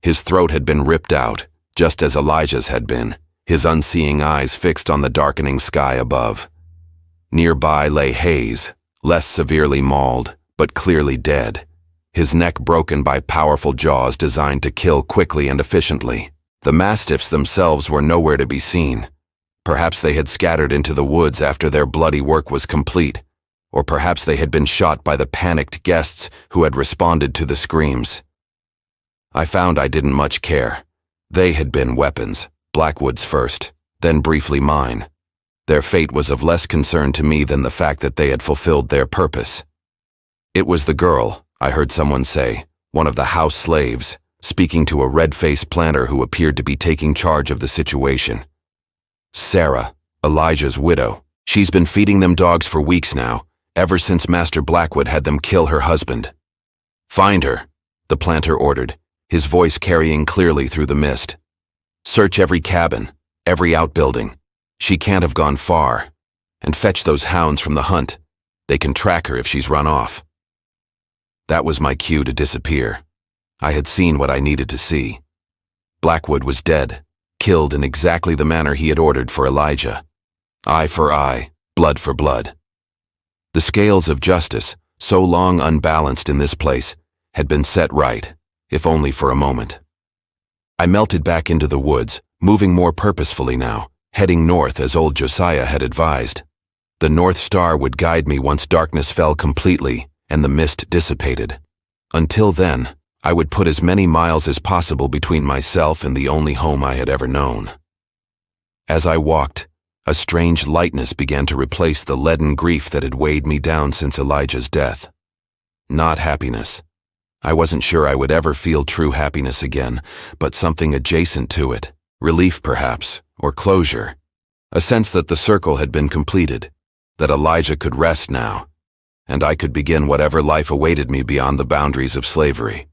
His throat had been ripped out, just as Elijah's had been, his unseeing eyes fixed on the darkening sky above. Nearby lay Hayes, less severely mauled, but clearly dead, his neck broken by powerful jaws designed to kill quickly and efficiently. The mastiffs themselves were nowhere to be seen. Perhaps they had scattered into the woods after their bloody work was complete, or perhaps they had been shot by the panicked guests who had responded to the screams. I found I didn't much care. They had been weapons, Blackwood's first, then briefly mine. Their fate was of less concern to me than the fact that they had fulfilled their purpose. It was the girl, I heard someone say, one of the house slaves, speaking to a red-faced planter who appeared to be taking charge of the situation. Sarah, Elijah's widow. She's been feeding them dogs for weeks now, ever since Master Blackwood had them kill her husband. Find her, the planter ordered, his voice carrying clearly through the mist. Search every cabin, every outbuilding. She can't have gone far. And fetch those hounds from the hunt. They can track her if she's run off. That was my cue to disappear. I had seen what I needed to see. Blackwood was dead, killed in exactly the manner he had ordered for Elijah. Eye for eye, blood for blood. The scales of justice, so long unbalanced in this place, had been set right, if only for a moment. I melted back into the woods, moving more purposefully now, heading north as old Josiah had advised. The North Star would guide me once darkness fell completely and the mist dissipated. Until then, I would put as many miles as possible between myself and the only home I had ever known. As I walked, a strange lightness began to replace the leaden grief that had weighed me down since Elijah's death. Not happiness. I wasn't sure I would ever feel true happiness again, but something adjacent to it. Relief, perhaps, or closure. A sense that the circle had been completed, that Elijah could rest now, and I could begin whatever life awaited me beyond the boundaries of slavery.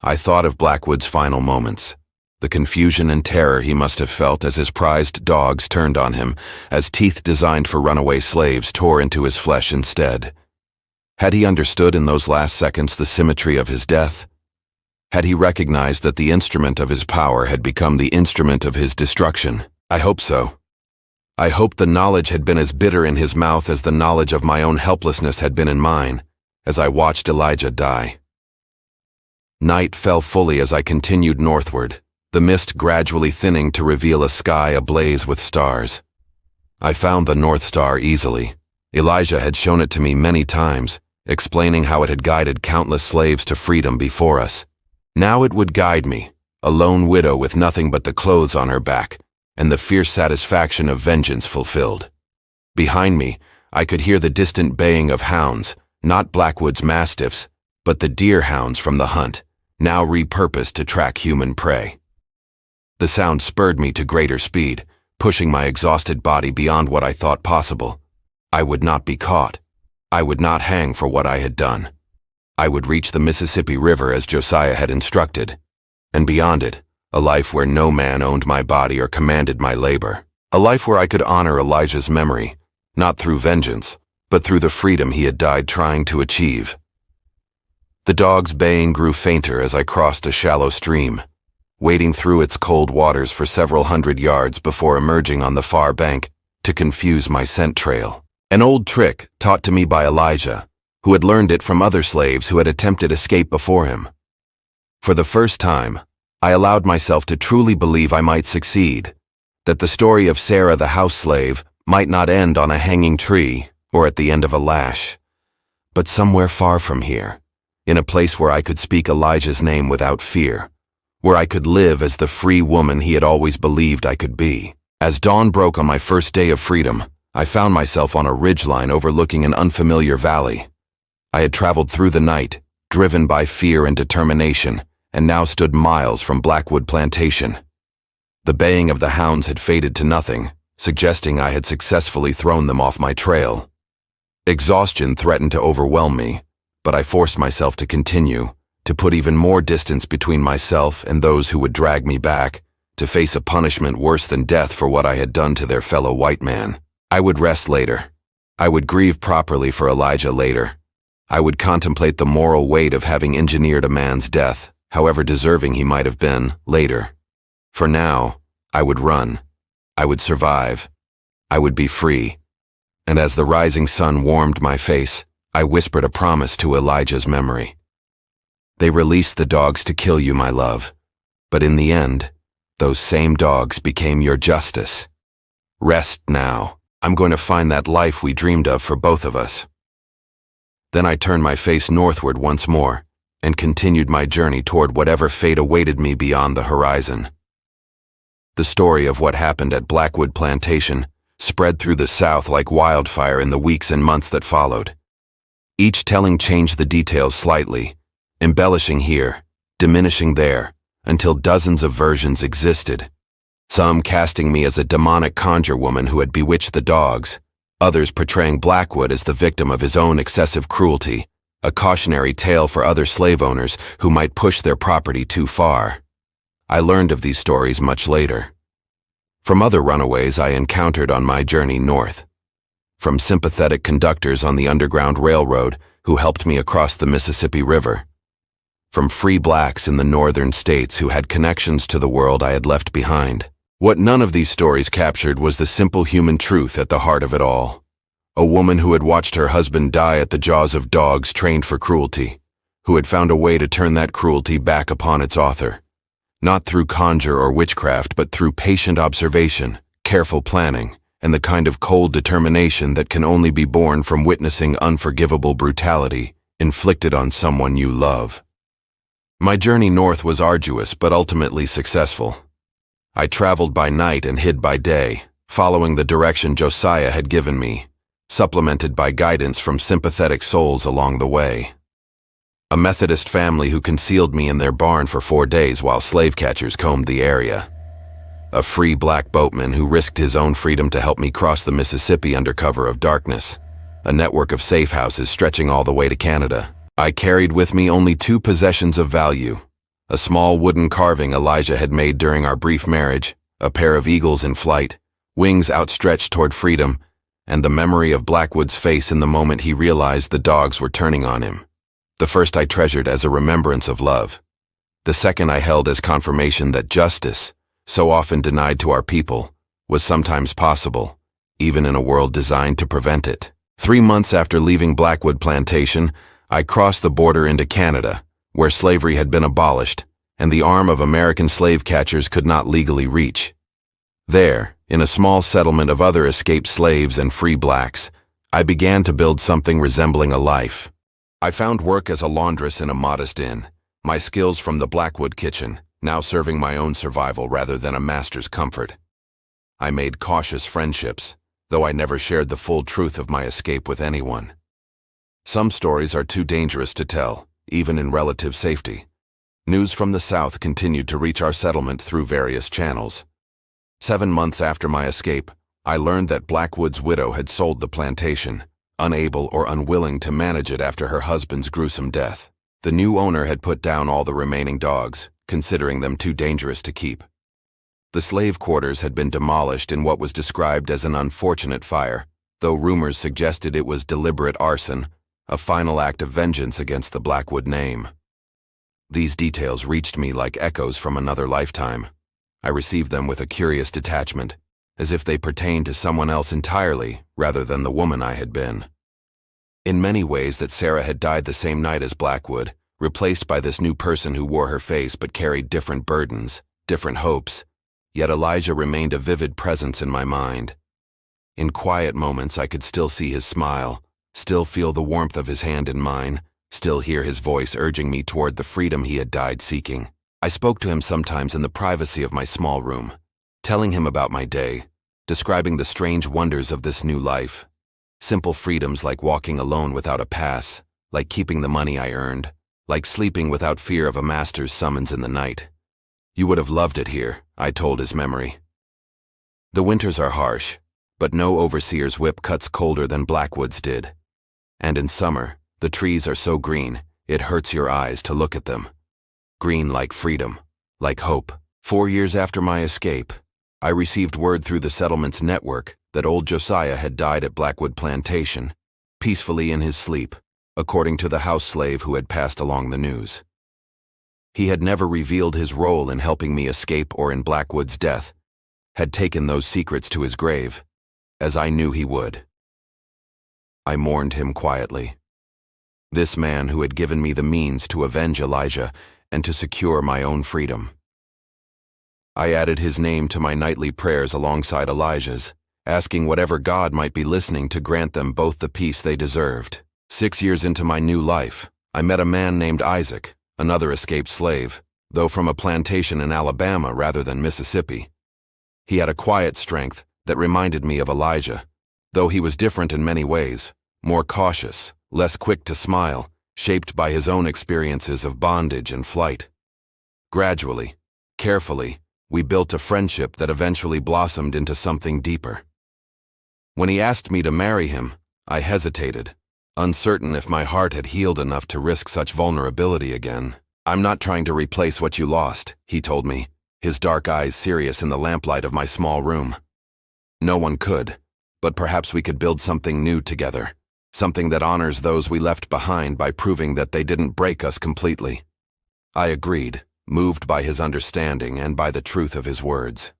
I thought of Blackwood's final moments, the confusion and terror he must have felt as his prized dogs turned on him, as teeth designed for runaway slaves tore into his flesh instead. Had he understood in those last seconds the symmetry of his death? Had he recognized that the instrument of his power had become the instrument of his destruction? I hope so. I hoped the knowledge had been as bitter in his mouth as the knowledge of my own helplessness had been in mine, as I watched Elijah die. Night fell fully as I continued northward, the mist gradually thinning to reveal a sky ablaze with stars. I found the North Star easily. Elijah had shown it to me many times, explaining how it had guided countless slaves to freedom before us. Now it would guide me, a lone widow with nothing but the clothes on her back, and the fierce satisfaction of vengeance fulfilled. Behind me, I could hear the distant baying of hounds, not Blackwood's mastiffs, but the deer hounds from the hunt, now repurposed to track human prey. The sound spurred me to greater speed, pushing my exhausted body beyond what I thought possible. I would not be caught. I would not hang for what I had done. I would reach the Mississippi River as Josiah had instructed. And beyond it, a life where no man owned my body or commanded my labor. A life where I could honor Elijah's memory, not through vengeance, but through the freedom he had died trying to achieve. The dog's baying grew fainter as I crossed a shallow stream, wading through its cold waters for several hundred yards before emerging on the far bank to confuse my scent trail. An old trick taught to me by Elijah, who had learned it from other slaves who had attempted escape before him. For the first time, I allowed myself to truly believe I might succeed, that the story of Sarah the house slave might not end on a hanging tree or at the end of a lash, but somewhere far from here, in a place where I could speak Elijah's name without fear, where I could live as the free woman he had always believed I could be. As dawn broke on my first day of freedom, I found myself on a ridgeline overlooking an unfamiliar valley. I had traveled through the night, driven by fear and determination, and now stood miles from Blackwood Plantation. The baying of the hounds had faded to nothing, suggesting I had successfully thrown them off my trail. Exhaustion threatened to overwhelm me, but I forced myself to continue, to put even more distance between myself and those who would drag me back, to face a punishment worse than death for what I had done to their fellow white man. I would rest later. I would grieve properly for Elijah later. I would contemplate the moral weight of having engineered a man's death, however deserving he might have been, later. For now, I would run. I would survive. I would be free. And as the rising sun warmed my face, I whispered a promise to Elijah's memory. They released the dogs to kill you, my love, but in the end, those same dogs became your justice. Rest now. I'm going to find that life we dreamed of for both of us. Then I turned my face northward once more and continued my journey toward whatever fate awaited me beyond the horizon. The story of what happened at Blackwood Plantation spread through the South like wildfire in the weeks and months that followed. Each telling changed the details slightly, embellishing here, diminishing there, until dozens of versions existed. Some casting me as a demonic conjure woman who had bewitched the dogs, others portraying Blackwood as the victim of his own excessive cruelty, a cautionary tale for other slave owners who might push their property too far. I learned of these stories much later. From other runaways I encountered on my journey north. From sympathetic conductors on the Underground Railroad who helped me across the Mississippi River. From free blacks in the northern states who had connections to the world I had left behind. What none of these stories captured was the simple human truth at the heart of it all. A woman who had watched her husband die at the jaws of dogs trained for cruelty, who had found a way to turn that cruelty back upon its author. Not through conjure or witchcraft, but through patient observation, careful planning, and the kind of cold determination that can only be born from witnessing unforgivable brutality inflicted on someone you love. My journey north was arduous but ultimately successful. I traveled by night and hid by day, following the direction Josiah had given me, supplemented by guidance from sympathetic souls along the way. A Methodist family who concealed me in their barn for 4 days while slave catchers combed the area. A free black boatman who risked his own freedom to help me cross the Mississippi under cover of darkness. A network of safe houses stretching all the way to Canada. I carried with me only 2 possessions of value. A small wooden carving Elijah had made during our brief marriage, a pair of eagles in flight, wings outstretched toward freedom, and the memory of Blackwood's face in the moment he realized the dogs were turning on him. The first I treasured as a remembrance of love. The second I held as confirmation that justice, so often denied to our people, was sometimes possible, even in a world designed to prevent it. 3 months after leaving Blackwood Plantation, I crossed the border into Canada, where slavery had been abolished, and the arm of American slave catchers could not legally reach. There, in a small settlement of other escaped slaves and free blacks, I began to build something resembling a life. I found work as a laundress in a modest inn, my skills from the Blackwood kitchen, now serving my own survival rather than a master's comfort. I made cautious friendships, though I never shared the full truth of my escape with anyone. Some stories are too dangerous to tell, even in relative safety. News from the South continued to reach our settlement through various channels. 7 months after my escape, I learned that Blackwood's widow had sold the plantation, unable or unwilling to manage it after her husband's gruesome death. The new owner had put down all the remaining dogs, considering them too dangerous to keep. The slave quarters had been demolished in what was described as an unfortunate fire, though rumors suggested it was deliberate arson, a final act of vengeance against the Blackwood name. These details reached me like echoes from another lifetime. I received them with a curious detachment, as if they pertained to someone else entirely rather than the woman I had been. In many ways that Sarah had died the same night as Blackwood, replaced by this new person who wore her face but carried different burdens, different hopes, yet Elijah remained a vivid presence in my mind. In quiet moments I could still see his smile, still feel the warmth of his hand in mine, still hear his voice urging me toward the freedom he had died seeking. I spoke to him sometimes in the privacy of my small room, telling him about my day, describing the strange wonders of this new life. Simple freedoms like walking alone without a pass, like keeping the money I earned, like sleeping without fear of a master's summons in the night. You would have loved it here, I told his memory. The winters are harsh, but no overseer's whip cuts colder than Blackwood's did. And in summer, the trees are so green, it hurts your eyes to look at them. Green like freedom, like hope. 4 years after my escape, I received word through the settlement's network that old Josiah had died at Blackwood Plantation, peacefully in his sleep, according to the house slave who had passed along the news. He had never revealed his role in helping me escape or in Blackwood's death, had taken those secrets to his grave, as I knew he would. I mourned him quietly. This man who had given me the means to avenge Elijah and to secure my own freedom. I added his name to my nightly prayers alongside Elijah's, asking whatever God might be listening to grant them both the peace they deserved. 6 years into my new life, I met a man named Isaac, another escaped slave, though from a plantation in Alabama rather than Mississippi. He had a quiet strength that reminded me of Elijah, though he was different in many ways, more cautious, less quick to smile, shaped by his own experiences of bondage and flight. Gradually, carefully, we built a friendship that eventually blossomed into something deeper. When he asked me to marry him, I hesitated, uncertain if my heart had healed enough to risk such vulnerability again. "I'm not trying to replace what you lost," he told me, his dark eyes serious in the lamplight of my small room. "No one could, but perhaps we could build something new together, something that honors those we left behind by proving that they didn't break us completely." I agreed, moved by his understanding and by the truth of his words.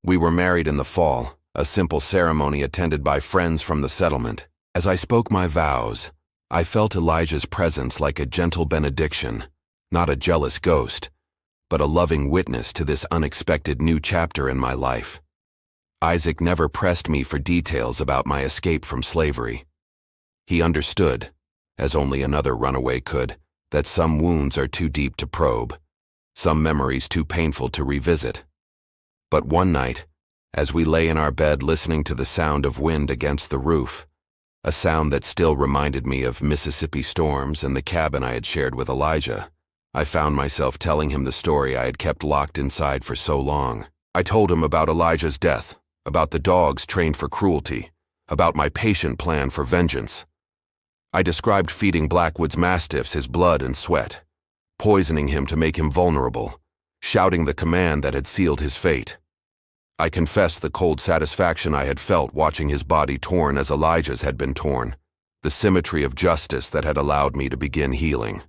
We were married in the fall, a simple ceremony attended by friends from the settlement. As I spoke my vows, I felt Elijah's presence like a gentle benediction, not a jealous ghost, but a loving witness to this unexpected new chapter in my life. Isaac never pressed me for details about my escape from slavery. He understood, as only another runaway could, that some wounds are too deep to probe, some memories too painful to revisit. But one night, as we lay in our bed listening to the sound of wind against the roof, a sound that still reminded me of Mississippi storms and the cabin I had shared with Elijah, I found myself telling him the story I had kept locked inside for so long. I told him about Elijah's death, about the dogs trained for cruelty, about my patient plan for vengeance. I described feeding Blackwood's mastiffs his blood and sweat, poisoning him to make him vulnerable, shouting the command that had sealed his fate. I confessed the cold satisfaction I had felt watching his body torn as Elijah's had been torn, the symmetry of justice that had allowed me to begin healing.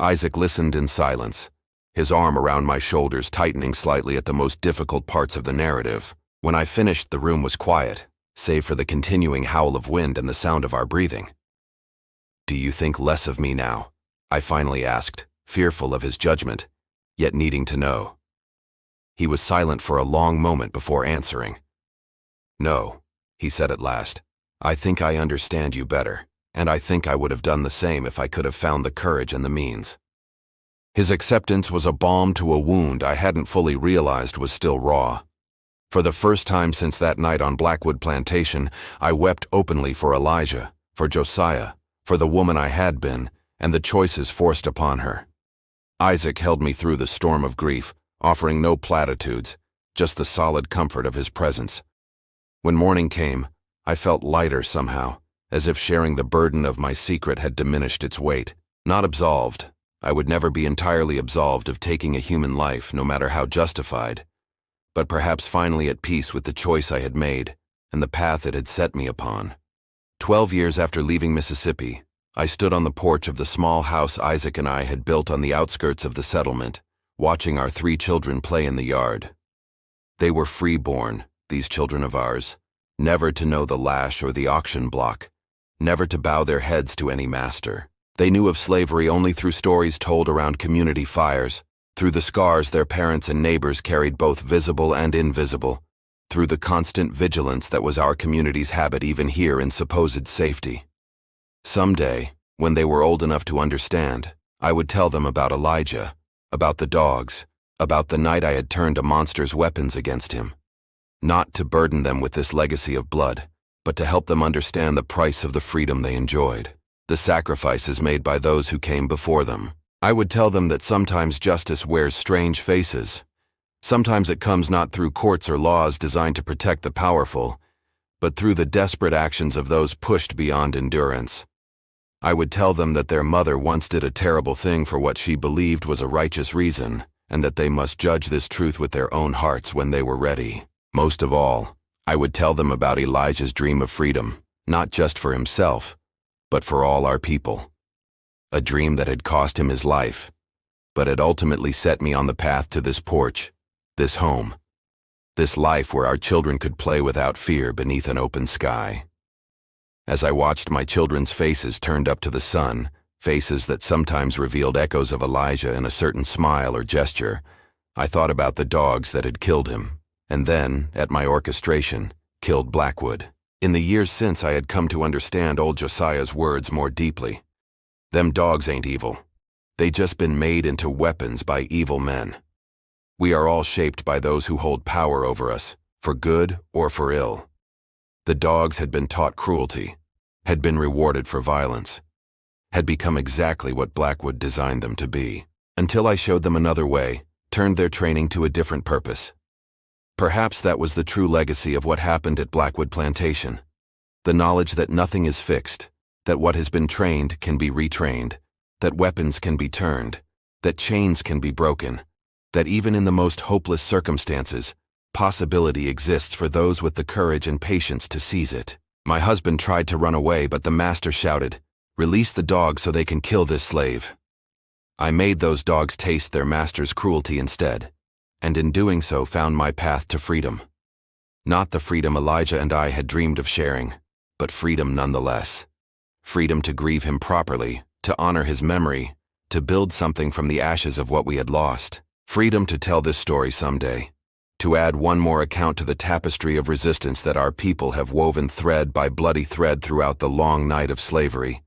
Isaac listened in silence, his arm around my shoulders tightening slightly at the most difficult parts of the narrative. When I finished, the room was quiet, save for the continuing howl of wind and the sound of our breathing. "Do you think less of me now?" I finally asked, fearful of his judgment, yet needing to know. He was silent for a long moment before answering. "No," he said at last. "I think I understand you better, and I think I would have done the same if I could have found the courage and the means." His acceptance was a balm to a wound I hadn't fully realized was still raw. For the first time since that night on Blackwood Plantation, I wept openly for Elijah, for Josiah, for the woman I had been, and the choices forced upon her. Isaac held me through the storm of grief, offering no platitudes, just the solid comfort of his presence. When morning came, I felt lighter somehow, as if sharing the burden of my secret had diminished its weight. Not absolved, I would never be entirely absolved of taking a human life, no matter how justified, but perhaps finally at peace with the choice I had made and the path it had set me upon. 12 years after leaving Mississippi, I stood on the porch of the small house Isaac and I had built on the outskirts of the settlement, watching our 3 children play in the yard. They were free-born, these children of ours, never to know the lash or the auction block, never to bow their heads to any master. They knew of slavery only through stories told around community fires, through the scars their parents and neighbors carried both visible and invisible, through the constant vigilance that was our community's habit even here in supposed safety. Someday, when they were old enough to understand, I would tell them about Elijah, about the dogs, about the night I had turned a monster's weapons against him. Not to burden them with this legacy of blood, but to help them understand the price of the freedom they enjoyed, the sacrifices made by those who came before them. I would tell them that sometimes justice wears strange faces. Sometimes it comes not through courts or laws designed to protect the powerful, but through the desperate actions of those pushed beyond endurance. I would tell them that their mother once did a terrible thing for what she believed was a righteous reason, and that they must judge this truth with their own hearts when they were ready. Most of all, I would tell them about Elijah's dream of freedom, not just for himself, but for all our people. A dream that had cost him his life, but had ultimately set me on the path to this porch, this home, this life where our children could play without fear beneath an open sky. As I watched my children's faces turned up to the sun, faces that sometimes revealed echoes of Elijah in a certain smile or gesture, I thought about the dogs that had killed him, and then, at my orchestration, killed Blackwood. In the years since, I had come to understand old Josiah's words more deeply. Them dogs ain't evil. They just been made into weapons by evil men. We are all shaped by those who hold power over us, for good or for ill. The dogs had been taught cruelty, had been rewarded for violence, had become exactly what Blackwood designed them to be, until I showed them another way, turned their training to a different purpose. Perhaps that was the true legacy of what happened at Blackwood Plantation. The knowledge that nothing is fixed, that what has been trained can be retrained, that weapons can be turned, that chains can be broken, that even in the most hopeless circumstances, possibility exists for those with the courage and patience to seize it. My husband tried to run away, but the master shouted, "Release the dogs so they can kill this slave." I made those dogs taste their master's cruelty instead, and in doing so found my path to freedom. Not the freedom Elijah and I had dreamed of sharing, but freedom nonetheless. Freedom to grieve him properly, to honor his memory, to build something from the ashes of what we had lost. Freedom to tell this story someday, to add one more account to the tapestry of resistance that our people have woven thread by bloody thread throughout the long night of slavery,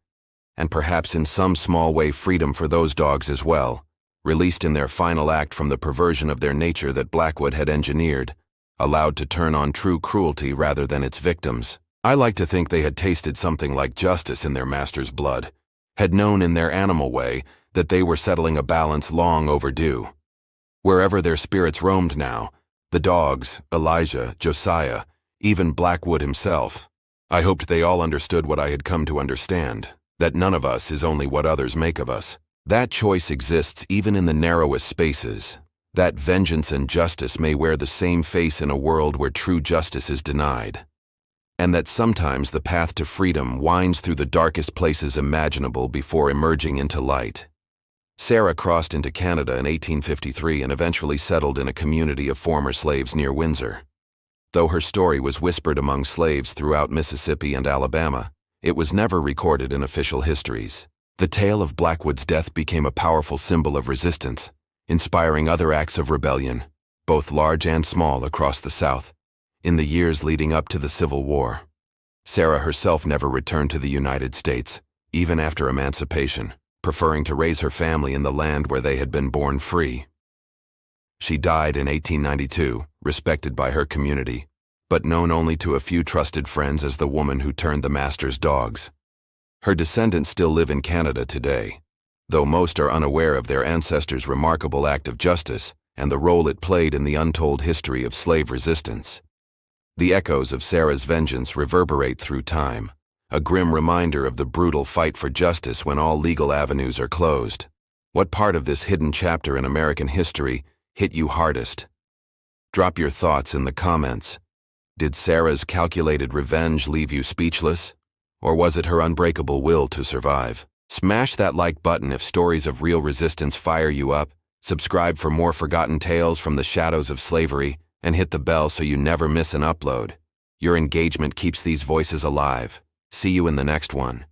and perhaps in some small way freedom for those dogs as well, released in their final act from the perversion of their nature that Blackwood had engineered, allowed to turn on true cruelty rather than its victims. I like to think they had tasted something like justice in their master's blood, had known in their animal way that they were settling a balance long overdue. Wherever their spirits roamed now, the dogs, Elijah, Josiah, even Blackwood himself, I hoped they all understood what I had come to understand, that none of us is only what others make of us. That choice exists even in the narrowest spaces, that vengeance and justice may wear the same face in a world where true justice is denied, and that sometimes the path to freedom winds through the darkest places imaginable before emerging into light. Sarah crossed into Canada in 1853 and eventually settled in a community of former slaves near Windsor. Though her story was whispered among slaves throughout Mississippi and Alabama, it was never recorded in official histories. The tale of Blackwood's death became a powerful symbol of resistance, inspiring other acts of rebellion, both large and small, across the South, in the years leading up to the Civil War. Sarah herself never returned to the United States, even after emancipation, preferring to raise her family in the land where they had been born free. She died in 1892, respected by her community, but known only to a few trusted friends as the woman who turned the master's dogs. Her descendants still live in Canada today, though most are unaware of their ancestors' remarkable act of justice and the role it played in the untold history of slave resistance. The echoes of Sarah's vengeance reverberate through time, a grim reminder of the brutal fight for justice when all legal avenues are closed. What part of this hidden chapter in American history hit you hardest? Drop your thoughts in the comments. Did Sarah's calculated revenge leave you speechless? Or was it her unbreakable will to survive? Smash that like button if stories of real resistance fire you up, subscribe for more forgotten tales from the shadows of slavery, and hit the bell so you never miss an upload. Your engagement keeps these voices alive. See you in the next one.